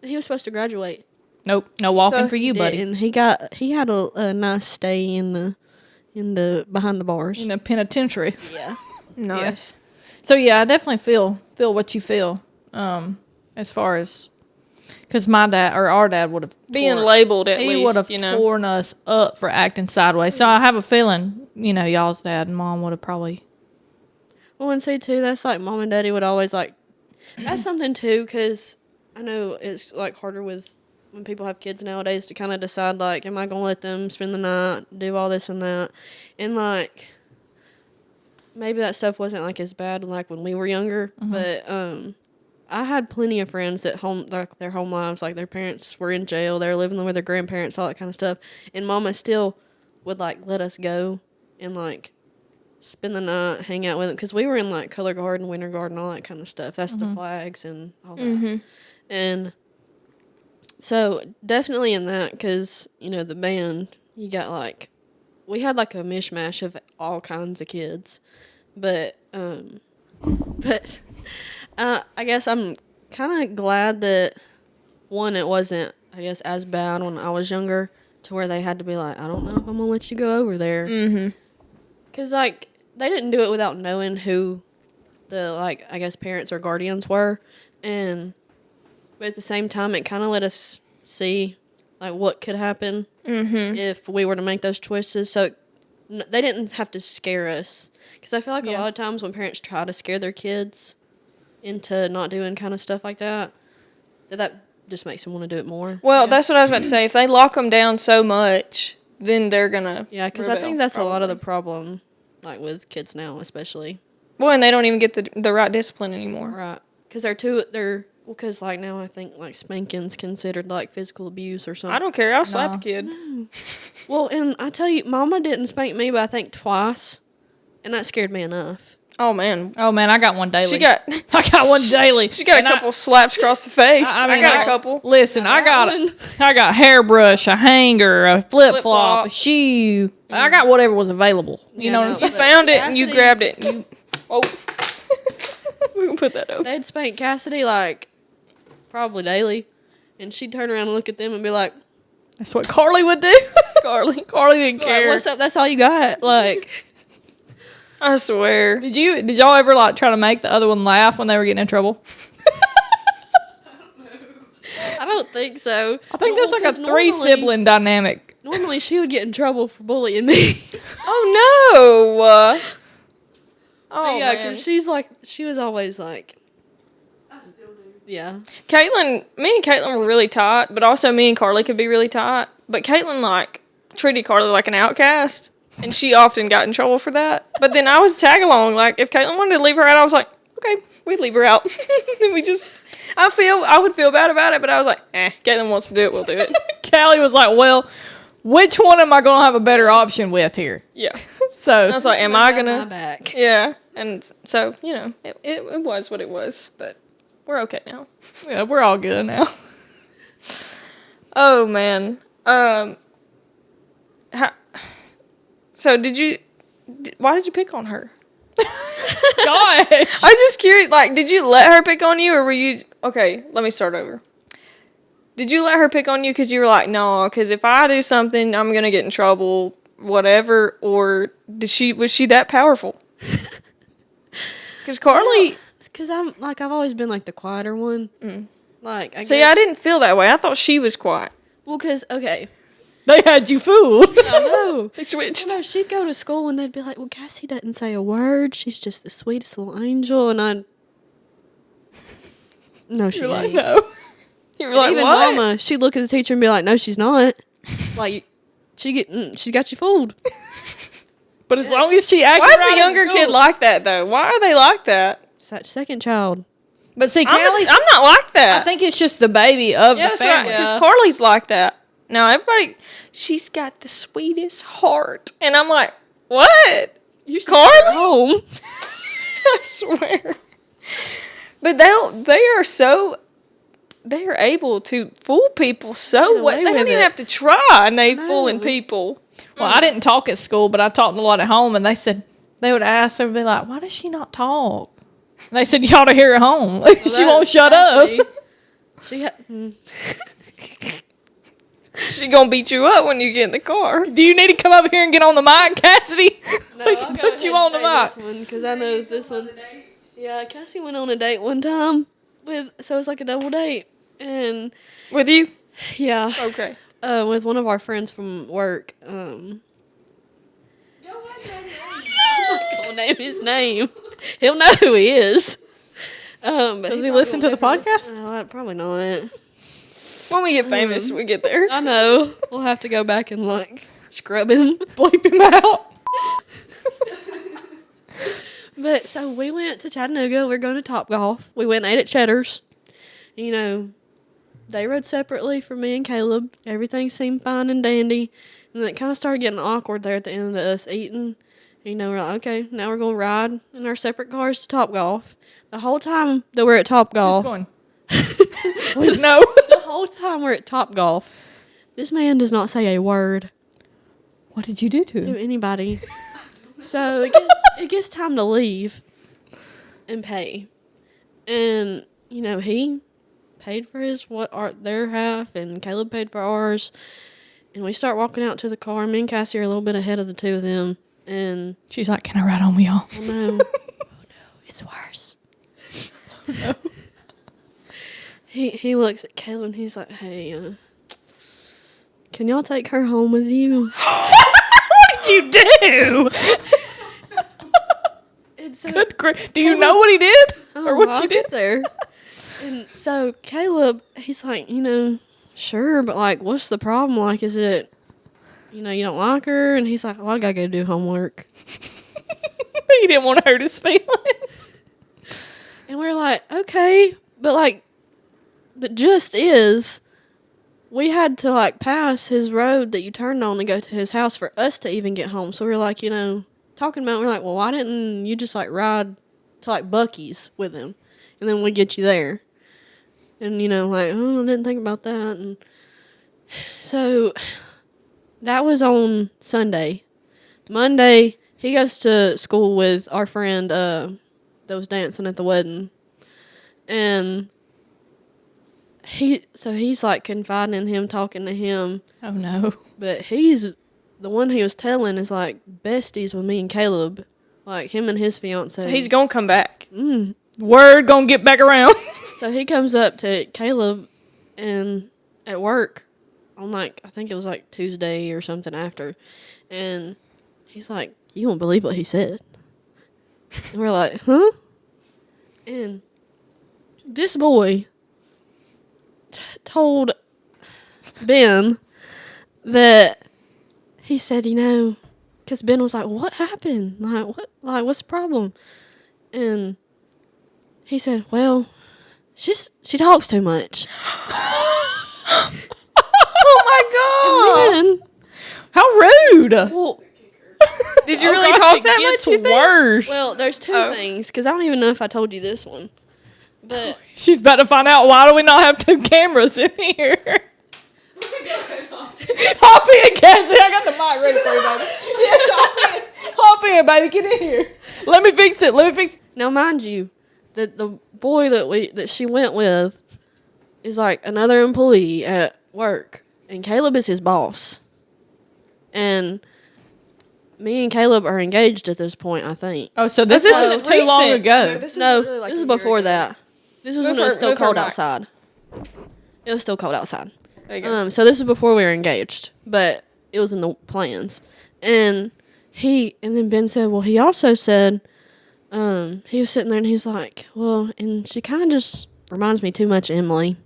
He was supposed to graduate. Nope. No walking for you, buddy. And he had a nice stay in the behind the bars. In a penitentiary. Yeah. Nice. Yeah. So yeah, I definitely feel what you feel. As far as, because my dad or our dad would have being labeled at least. He would have torn us up for acting sideways. So I have a feeling, y'all's dad and mom would have probably. Well, and see too, that's like mom and daddy would always like. That's something too, because I know it's like harder with when people have kids nowadays to kind of decide like, am I gonna let them spend the night, do all this and that, and like. Maybe that stuff wasn't, like, as bad, like, when we were younger. Mm-hmm. But I had plenty of friends that like, their home lives, like, their parents were in jail. They were living with their grandparents, all that kind of stuff. And Mama still would, like, let us go and, like, spend the night, hang out with them. Because we were in, like, Color Garden, Winter Garden, all that kind of stuff. That's the flags and all that. Mm-hmm. And so definitely in that because, the band, you got, like, we had like a mishmash of all kinds of kids, but I guess I'm kind of glad that one, it wasn't, I guess, as bad when I was younger, to where they had to be like, I don't know if I'm gonna let you go over there. Mm-hmm. Cause like they didn't do it without knowing who the, like, I guess parents or guardians were, but at the same time it kind of let us see like what could happen if we were to make those choices. So they didn't have to scare us, because I feel like a lot of times when parents try to scare their kids into not doing kind of stuff like that just makes them want to do it more. Well, that's what I was about to say. If they lock them down so much, then they're gonna because I think that's a lot of the problem, like with kids now, especially. Well, and they don't even get the right discipline anymore. Right, because because like now I think like spanking's considered like physical abuse or something. I don't care. I'll slap a kid. Well, and I tell you, Mama didn't spank me, but I think twice, and that scared me enough. Oh man, I got one daily. I got one daily. She got a couple slaps across the face. I I mean, got a couple. Listen, I got hairbrush, a hanger, a flip flop, a shoe. I got whatever was available. You know what I'm You saying? found it and you grabbed it. And you, we can put that up. They'd spank Kassidy like probably daily, and she'd turn around and look at them and be like, That's what Carly would do. Carly didn't care. "What's up? That's all you got?" Like, I swear. Did y'all ever like try to make the other one laugh when they were getting in trouble? I don't think so. I think that's like a 3-sibling dynamic. Normally, she would get in trouble for bullying me. Oh no. Oh yeah, man. because she was always like, I still do. Yeah. Me and Caitlin were really tight, but also me and Carly could be really tight. But Caitlin like treated Carly like an outcast, and she often got in trouble for that. But then I was tag along. Like if Caitlin wanted to leave her out, I was like, okay, we'd leave her out. Then I would feel bad about it, but I was like, Caitlin wants to do it, we'll do it. Callie was like, well, which one am I going to have a better option with here? Yeah. So I was like, am I gonna? My back. Yeah. And so it was what it was, but we're okay now. yeah, we're all good now. Oh man. So why did you pick on her? Gosh. I'm just curious. Like, did you let her pick on you, or were you? Okay, let me start over. Did you let her pick on you because you were like, no, because if I do something, I'm gonna get in trouble, whatever, or was she that powerful? Because Carly. Because I've always been like the quieter one. Like, I didn't feel that way. I thought she was quiet. Well, because okay. They had you fooled. I know. They switched. No, she'd go to school and they'd be like, well, Cassie doesn't say a word. She's just the sweetest little angel. And no, she You're ain't. like, no. You were like, Even what? Mama, she'd look at the teacher and be like, no, she's not. Like, she's got you fooled. But as long as she acted Why is right the younger in school. kid like that, though? Why are they like that? Such second child. But see, I'm Callie's, not like that. I think it's just the baby of the That's right, family. because Carly's like that. Now, everybody, she's got the sweetest heart. And I'm like, what? You Carly? home. I swear. But they are able to fool people so well. They don't even have to try, and they fooling people. Well, I didn't talk at school, but I talked a lot at home, and they would ask, they would be like, why does she not talk? And they said, you ought to hear her home. She won't shut up. She gonna beat you up when you get in the car. Do you need to come over here and get on the mic, Cassidy? No, We I'll can go put ahead you and on the say mic. this one, because I know this one. Yeah, Cassie went on a date one time so it was like a double date. And With you? yeah. Okay. With one of our friends from work. I'm not gonna name his name. He'll know who he is. But Does he listen to the podcast? Probably not. When we get famous, we get there. I know. We'll have to go back and like scrub him. Bleep him out. But so we went to Chattanooga. We're going to Topgolf. We went and ate at Cheddar's. You know, they rode separately for me and Caleb. Everything seemed fine and dandy. And then it kind of started getting awkward there at the end of us eating. You know, we're like, okay, now we're going to ride in our separate cars to Topgolf. The whole time that we're at Topgolf. Who's going? Please no. The whole time we're at Topgolf, this man does not say a word. What did you do to to him? anybody. So it gets time to leave and pay. And, he paid for their half, and Caleb paid for ours. And we start walking out to the car. Me and Cassie are a little bit ahead of the two of them. And She's like, can I ride on with y'all? oh no, it's worse. No. He looks at Caleb and he's like, hey, can y'all take her home with you? What did you do? And so, Good grief. Do you know what he did? Or what I'll you get did? there. And so Caleb, he's like, sure, but like, what's the problem? Like, is it, you don't like her? And he's like, well, I gotta go do homework. He didn't want to hurt his feelings. And we're like, okay, but like, the gist is, we had to like pass his road that you turned on to go to his house for us to even get home. So we're like, talking about, we're like, well, why didn't you just like ride to like Buc-ee's with him, and then we get you there? And like, oh, I didn't think about that. And so that was on Sunday. Monday, he goes to school with our friend that was dancing at the wedding, and he's like confiding in him, talking to him. Oh, no. But he's the one he was telling is like besties with me and Caleb, like him and his fiance. So he's gonna come back. Word gonna get back around. So he comes up to Caleb and at work on like, I think it was like Tuesday or something after, and he's like, you won't believe what he said. And we're like, huh? And this boy told Ben that he said, because Ben was like, what happened? What's the problem? And he said, well, she talks too much. Oh, my God. And then, How rude. well, Did you really talk that much? You think? Worse. well, there's two things, because I don't even know if I told you this one. But She's about to find out, why do we not have 2 cameras in here? Hop in, Cassie. I got the mic ready for you, baby. Yes, hop in, baby. Get in here. Let me fix it. now, mind you, that the boy that she went with is like another employee at work, and Caleb is his boss. And me and Caleb are engaged at this point, I think. Oh, so this This is is too long recent. ago. This No, really like this is a year before ago. that. This was when it was still move her cold mic. outside. It was still cold outside. There you go. So this is before we were engaged, but it was in the plans. And then Ben said, well, he also said, he was sitting there and he was like, well, and she kind of just reminds me too much of Emilee.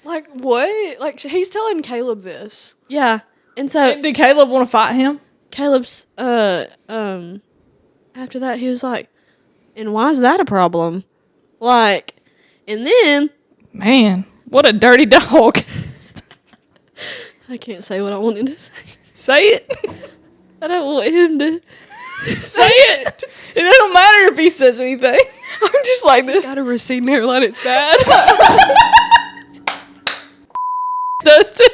Like, what? Like, he's telling Caleb this. Yeah. And so Did Caleb want to fight him? Caleb's, after that, he was like, and why is that a problem? Like, and then Man, what a dirty dog. I can't say what I wanted to say. Say it. I don't want him to. Say it. It doesn't matter if he says anything. I'm just like, this got a receding hairline. It's bad. Does too.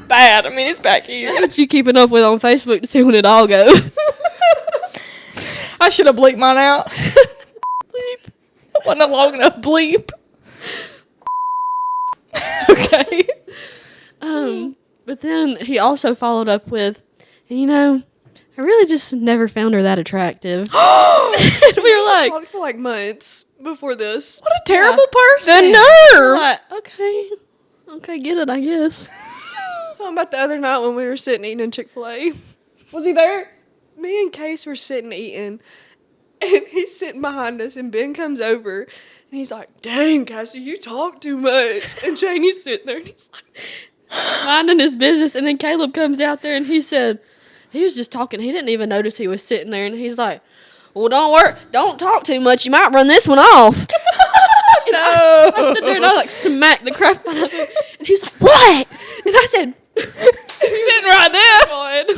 Bad. I mean, it's back here. What you keeping up with on Facebook to see when it all goes? I should have bleeped mine out. Bleep. Wasn't a long enough bleep. Okay. But then he also followed up with, and I really just never found her that attractive. And we were like, talked for like months before this. What a terrible person. The we're nerve. like, okay, get it, I guess. Talking about the other night when we were sitting eating in Chick-fil-A. Was he there? Me and Case were sitting eating, and he's sitting behind us, and Ben comes over, and he's like, dang, Cassie, you talk too much. And Janie's sitting there, and he's like, Minding his business, and then Caleb comes out there and he said, he was just talking. He didn't even notice he was sitting there, and he's like, well, don't talk too much. You might run this one off. And I stood there and I like smacked the crap out of him. And he was like, what? And I said, Sitting right there.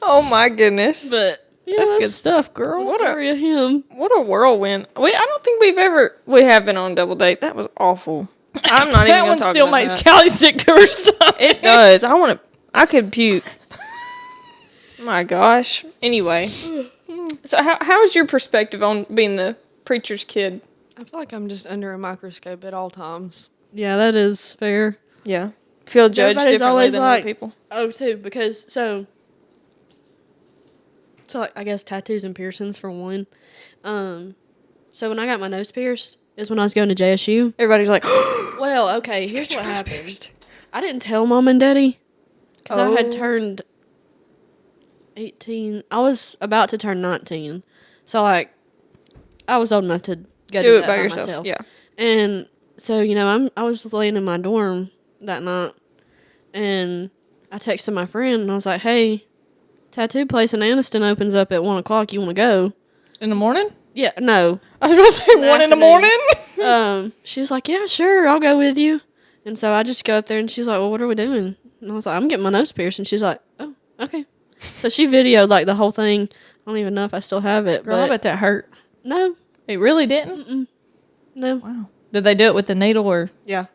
Oh my goodness. but yeah, That's good stuff, girl. the story of him. What a whirlwind. I don't think we have been on a double date. That was awful. I'm not even That gonna one talk still about makes that. Callie sick to her stomach. It does. I want I could puke. My gosh. Anyway, so how is your perspective on being the preacher's kid? I feel like I'm just under a microscope at all times. Yeah, that is fair. Yeah. Feel judged Everybody's differently always than like- other people. Oh, too, because so like I guess tattoos and piercings for one. So when I got my nose pierced is when I was going to JSU. Everybody's like, Well, okay, here's what happened. I didn't tell mom and daddy because I had Oh. turned 18. I was about to turn 19, so like I was old enough to go do it that by yourself. myself. Yeah. And so, I was laying in my dorm that night, and I texted my friend, and I was like, hey, tattoo place in Anniston opens up at 1 o'clock. You want to go? In the morning? Yeah, no. I was about to say 1 in the afternoon. morning. She was like, yeah, sure, I'll go with you. And so I just go up there, and she's like, well, what are we doing? And I was like, I'm getting my nose pierced. And she's like, oh, okay. So she videoed, like, the whole thing. I don't even know if I still have it. Girl, I but bet that hurt. no, It really didn't? no. Wow. Did they do it with the needle or? Yeah.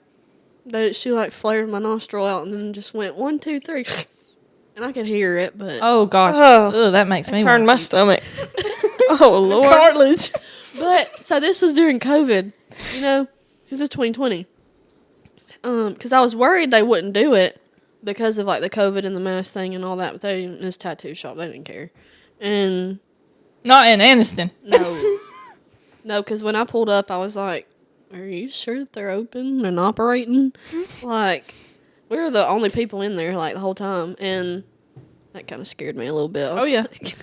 She, like, flared my nostril out and then just went 1, 2, 3. And I could hear it, but... Oh, gosh. Oh. Ugh, that makes me Turned wanna my puke. stomach. Oh, Lord. Cartilage. But, so this was during COVID, This was 2020. Because I was worried they wouldn't do it because of, like, the COVID and the mask thing and all that. But this tattoo shop, they didn't care. And Not in Anniston. no. No, because when I pulled up, I was like, are you sure that they're open and operating? Like, we were the only people in there, like, the whole time. And that kind of scared me a little bit. I was Oh, yeah. like,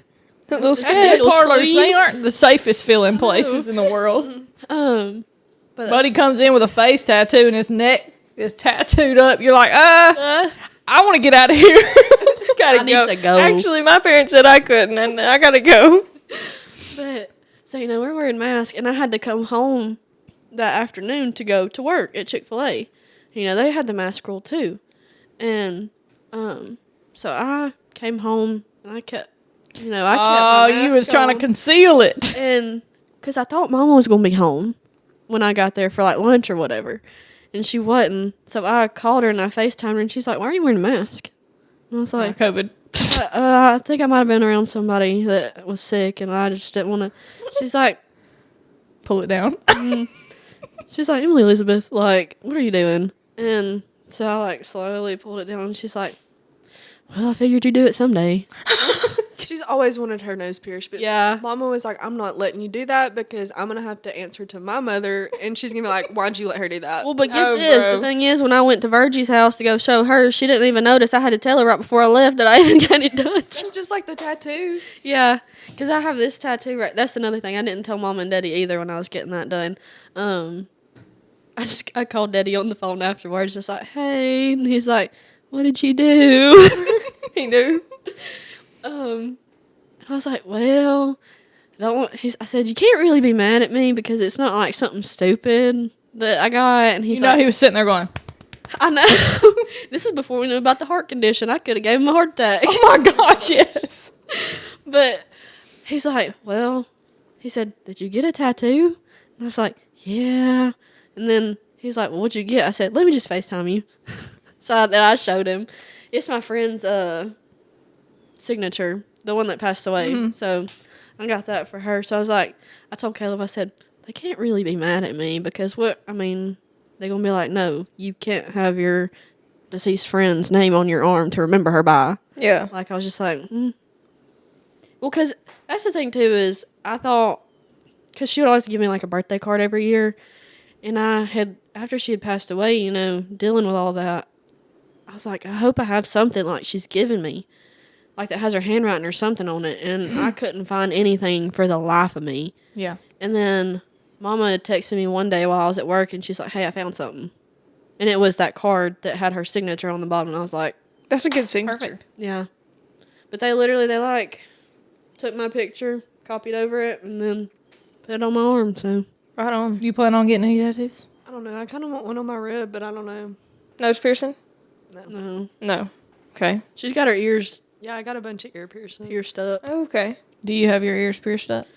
Those Tattoo tattoo parlors, clean. they aren't the safest feeling places in the world. but Buddy comes in with a face tattoo and his neck is tattooed up. You're like, I want to get out of here. Gotta I need to go. Actually, my parents said I couldn't, and I gotta go. But, so, we're wearing masks, and I had to come home that afternoon to go to work at Chick-fil-A. They had the mask rule, too. And, so I came home, and I kept, I kept my you was mask trying to on. conceal it. And, because I thought Mama was going to be home when I got there for, like, lunch or whatever. And she wasn't. So I called her, and I FaceTimed her, and she's like, why are you wearing a mask? And I was like, COVID. I think I might have been around somebody that was sick, and I just didn't want to. She's like, Pull it down. she's like, Emily Elizabeth, like, what are you doing? And so I, like, slowly pulled it down, and she's like, well, I figured you'd do it someday. She's always wanted her nose pierced, but Yeah. Mama was like, I'm not letting you do that because I'm going to have to answer to my mother, and she's going to be like, why'd you let her do that? Well, but get Oh, this. bro. The thing is, when I went to Virgie's house to go show her, she didn't even notice. I had to tell her right before I left that I hadn't got it done. It's just like the tattoo. Yeah, because I have this tattoo right. That's another thing. I didn't tell Mom and Daddy either when I was getting that done. I called Daddy on the phone afterwards, just like, hey, and he's like, what did you do? He knew. I was like, well, I said, you can't really be mad at me because it's not like something stupid that I got. And he's like, He was sitting there going, I know. This is before we knew about the heart condition. I could have gave him a heart attack. oh my gosh, yes. But he's like, well, he said, did you get a tattoo? And I was like, yeah. And then he's like, well, what'd you get? I said, let me just FaceTime you. So then I showed him. It's my friend's signature, the one that passed away. So I got that for her. So I was like, I told Caleb, I said, they can't really be mad at me because they're going to be like, no, you can't have your deceased friend's name on your arm to remember her by. Yeah. Like, I was just like, Well, because that's the thing, too, is I thought, because she would always give me, like, a birthday card every year. And after she had passed away, dealing with all that, I was like, I hope I have something like she's given me, like that has her handwriting or something on it. And I couldn't find anything for the life of me. Yeah. And then Mama had texted me one day while I was at work, and she's like, hey, I found something. And it was that card that had her signature on the bottom. And I was like, That's a good signature. Perfect. yeah. But they took my picture, copied over it, and then put it on my arm. So Right on. You plan on getting any tattoos? I don't know. I kind of want one on my rib, but I don't know. Nose piercing? no, No. Okay. she's got her ears Yeah, I got a bunch of ear piercings. pierced up. Oh, okay. Do you have your ears pierced up?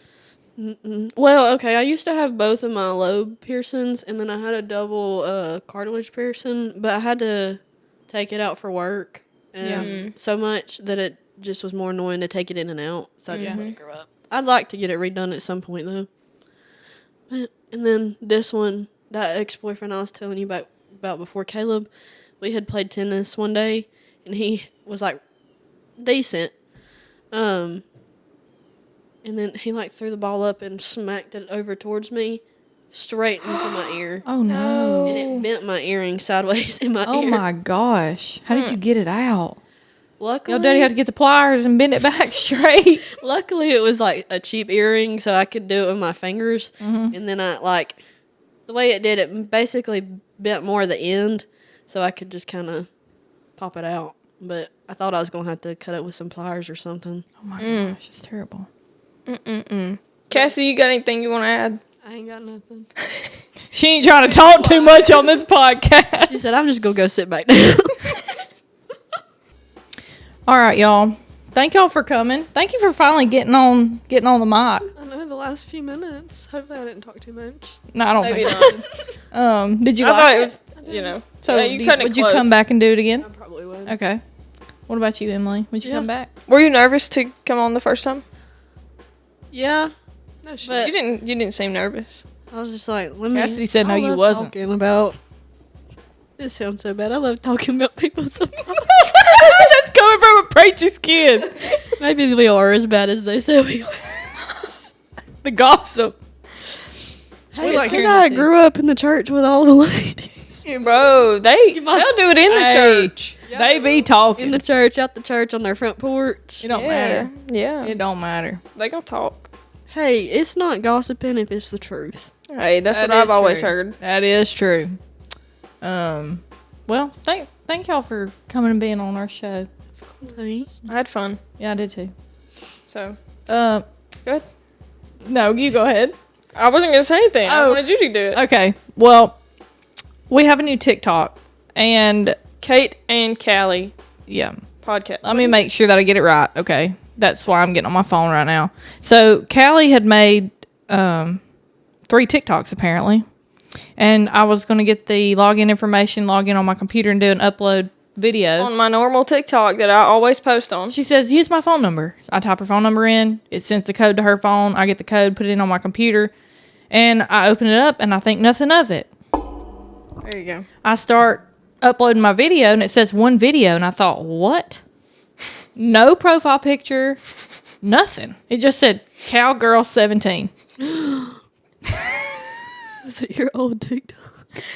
Well, okay, I used to have both of my lobe piercings, and then I had a double cartilage piercing, but I had to take it out for work and so much that it just was more annoying to take it in and out. So I just let it grow up. I'd like to get it redone at some point though. And then this one, that ex-boyfriend I was telling you about before Caleb, we had played tennis one day, and he was like decent. And then he like threw the ball up and smacked it over towards me, straight into my ear. Oh no! And it bent my earring sideways in my ear. Oh my gosh! How did you get it out? Luckily, Your daddy had to get the pliers and bend it back straight. Luckily, it was like a cheap earring, so I could do it with my fingers. And then the way it did, it basically bent more at the end, so I could just kind of pop it out. But I thought I was going to have to cut it with some pliers or something. Oh my gosh, it's terrible. Cassie, you got anything you want to add? I ain't got nothing. She ain't trying to talk too much on this podcast. She said, I'm just going to go sit back down. All right, y'all. Thank y'all for coming. Thank you for finally getting on the mic. I know the last few minutes. Hopefully I didn't talk too much. No, I don't Maybe think. not. Did you I like thought it? it was, So yeah, you cut it would you close. come back and do it again? I probably would. Okay. What about you, Emily? Would you come back? Were you nervous to come on the first time? Yeah. No shit. But- You didn't seem nervous. I was just like, let me. Cassidy said no, I you love wasn't. Talking about. This sounds so bad. I love talking about people sometimes. That's coming from a preacher's kid. Maybe we are as bad as they say we are. The gossip. Hey, We it's like because hearing I that too. grew up in the church with all the ladies. Bro, they'll do it in the Hey, church. They be talking. In the church, out the church, on their front porch. It don't matter. Yeah. It don't matter. They gonna talk. Hey, it's not gossiping if it's the truth. Hey, that's That what I've is always true. heard. That is true. Well, thank y'all for coming and being on our show. Thanks. I had fun. Yeah, I did too. So Go ahead. No, you go ahead. I wasn't gonna say anything. I Oh. wanted you to do it. Okay. Well, we have a new TikTok, and Kate and Callie yeah, podcast. let me make sure that I get it right. Okay, that's why I'm getting on my phone right now. So Callie had made 3 TikToks apparently, and I was going to get the login information, log in on my computer, and do an upload video. On my normal TikTok that I always post on. She says, use my phone number. So I type her phone number in. It sends the code to her phone. I get the code, put it in on my computer, and I open it up, and I think nothing of it. There you go. I start uploading my video, and it says 1 video, and I thought, what? No profile picture, nothing. It just said, Cowgirl 17. Is it your old TikTok?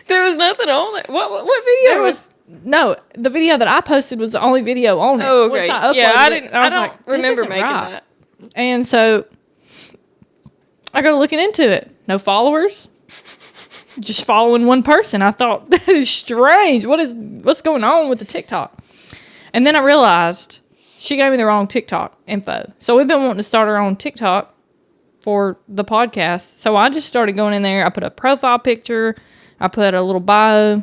There was nothing on it. What video There was no, the video that I posted was the only video on it. Oh, Once okay. I Yeah, uploaded I it, didn't. I I was don't like, this remember isn't making right. that. And so I go looking into it. No followers. Just following one person. I thought, that is strange. What's going on with the TikTok? And then I realized she gave me the wrong TikTok info. So we've been wanting to start our own TikTok for the podcast. So I just started going in there. I put a profile picture. I put a little bio.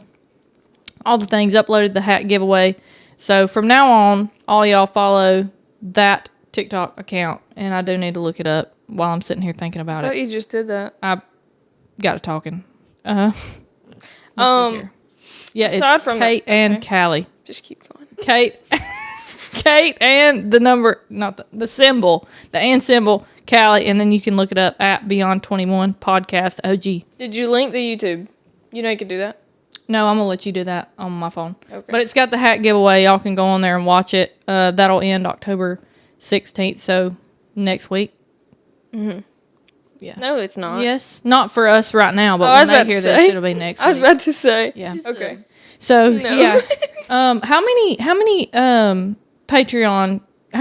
All the things. Uploaded the hat giveaway. So from now on, all y'all follow that TikTok account. And I do need to look it up while I'm sitting here thinking I about thought it. you just did that. I got it talking. Let's see here. Yeah, aside it's from Kate that- and okay. Callie. Just keep going. Kate and the number, not the symbol, the and symbol, Callie, and then you can look it up at Beyond 21 Podcast OG. Did you link the YouTube? You know you could do that. No, I'm gonna let you do that on my phone. Okay. But it's got the hat giveaway. Y'all can go on there and watch it. That'll end October 16th, so next week. No, it's not. Yes, not for us right now, but Oh, I when was they about to hear say. this, it'll be next I was week. about to say. Yeah. Okay. So No. yeah, how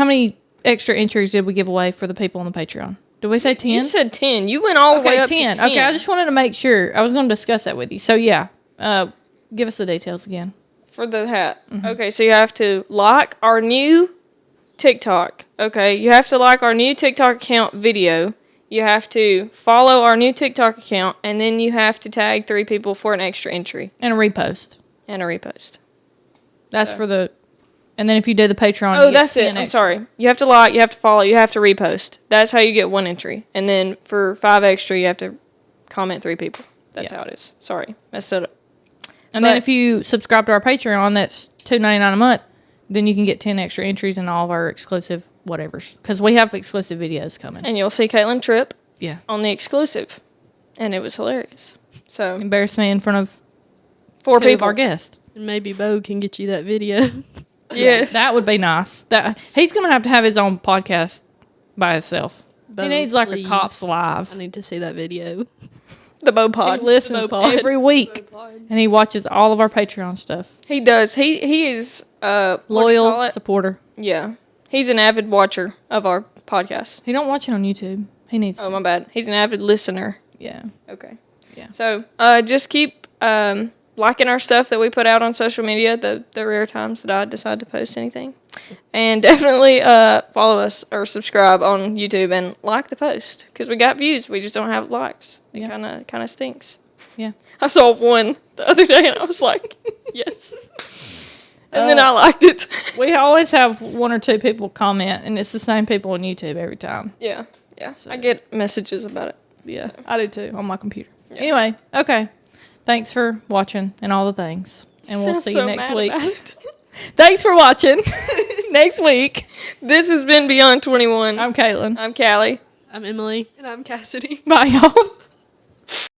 many extra entries did we give away for the people on the Patreon? Did we say 10? You said 10. You went all the way Okay, up 10. to 10. Okay, I just wanted to make sure. I was going to discuss that with you. So yeah, give us the details again. For the hat. Okay, so you have to like our new TikTok. Okay, you have to like our new TikTok account video. You have to follow our new TikTok account, and then you have to tag 3 people for an extra entry And a repost. and a repost. That's So- for the. And then if you do the Patreon, Oh, you get that's it. 10 I'm extra. sorry. You have to like, you have to follow, you have to repost. That's how you get 1 entry. And then for 5 extra, you have to comment 3 people. That's Yeah. how it is. Sorry, messed it up. And then But- if you subscribe to our Patreon, that's $2.99 a month. then you can get 10 extra entries in all of our exclusive whatevers. Because we have exclusive videos coming. And you'll see Caitlin trip Yeah. on the exclusive. And it was hilarious. So, Embarrass me in front of 4 two of people. our guests. And maybe Bo can get you that video. Yes. That would be nice. That he's going to have his own podcast by himself. Bo, He needs like please. a Cops Live. I need to see that video. The Bo He Pod. listens Pod. every week. And he watches all of our Patreon stuff. He does. He is what do you call Loyal it? supporter. Yeah. He's an avid watcher of our podcast. He don't watch it on YouTube. He needs to. Oh, my bad. He's an avid listener. Yeah. Okay. Yeah. So, just keep liking our stuff that we put out on social media, the rare times that I decide to post anything. And definitely follow us or subscribe on YouTube and like the post because we got views. We just don't have likes. It Yeah. kind of stinks. Yeah. I saw one the other day and I was like, yes. And then I liked it. We always have 1 or 2 people comment, and it's the same people on YouTube every time. Yeah. So- I get messages about it. Yeah, I do too on my computer. Yeah. Anyway, okay. Thanks for watching and all the things. And we'll Feel see so you next mad week. about it. Thanks for watching. Next week. This has been Beyond 21. I'm Caitlin. I'm Callie. I'm Emilee. And I'm Kassidy. Bye, y'all.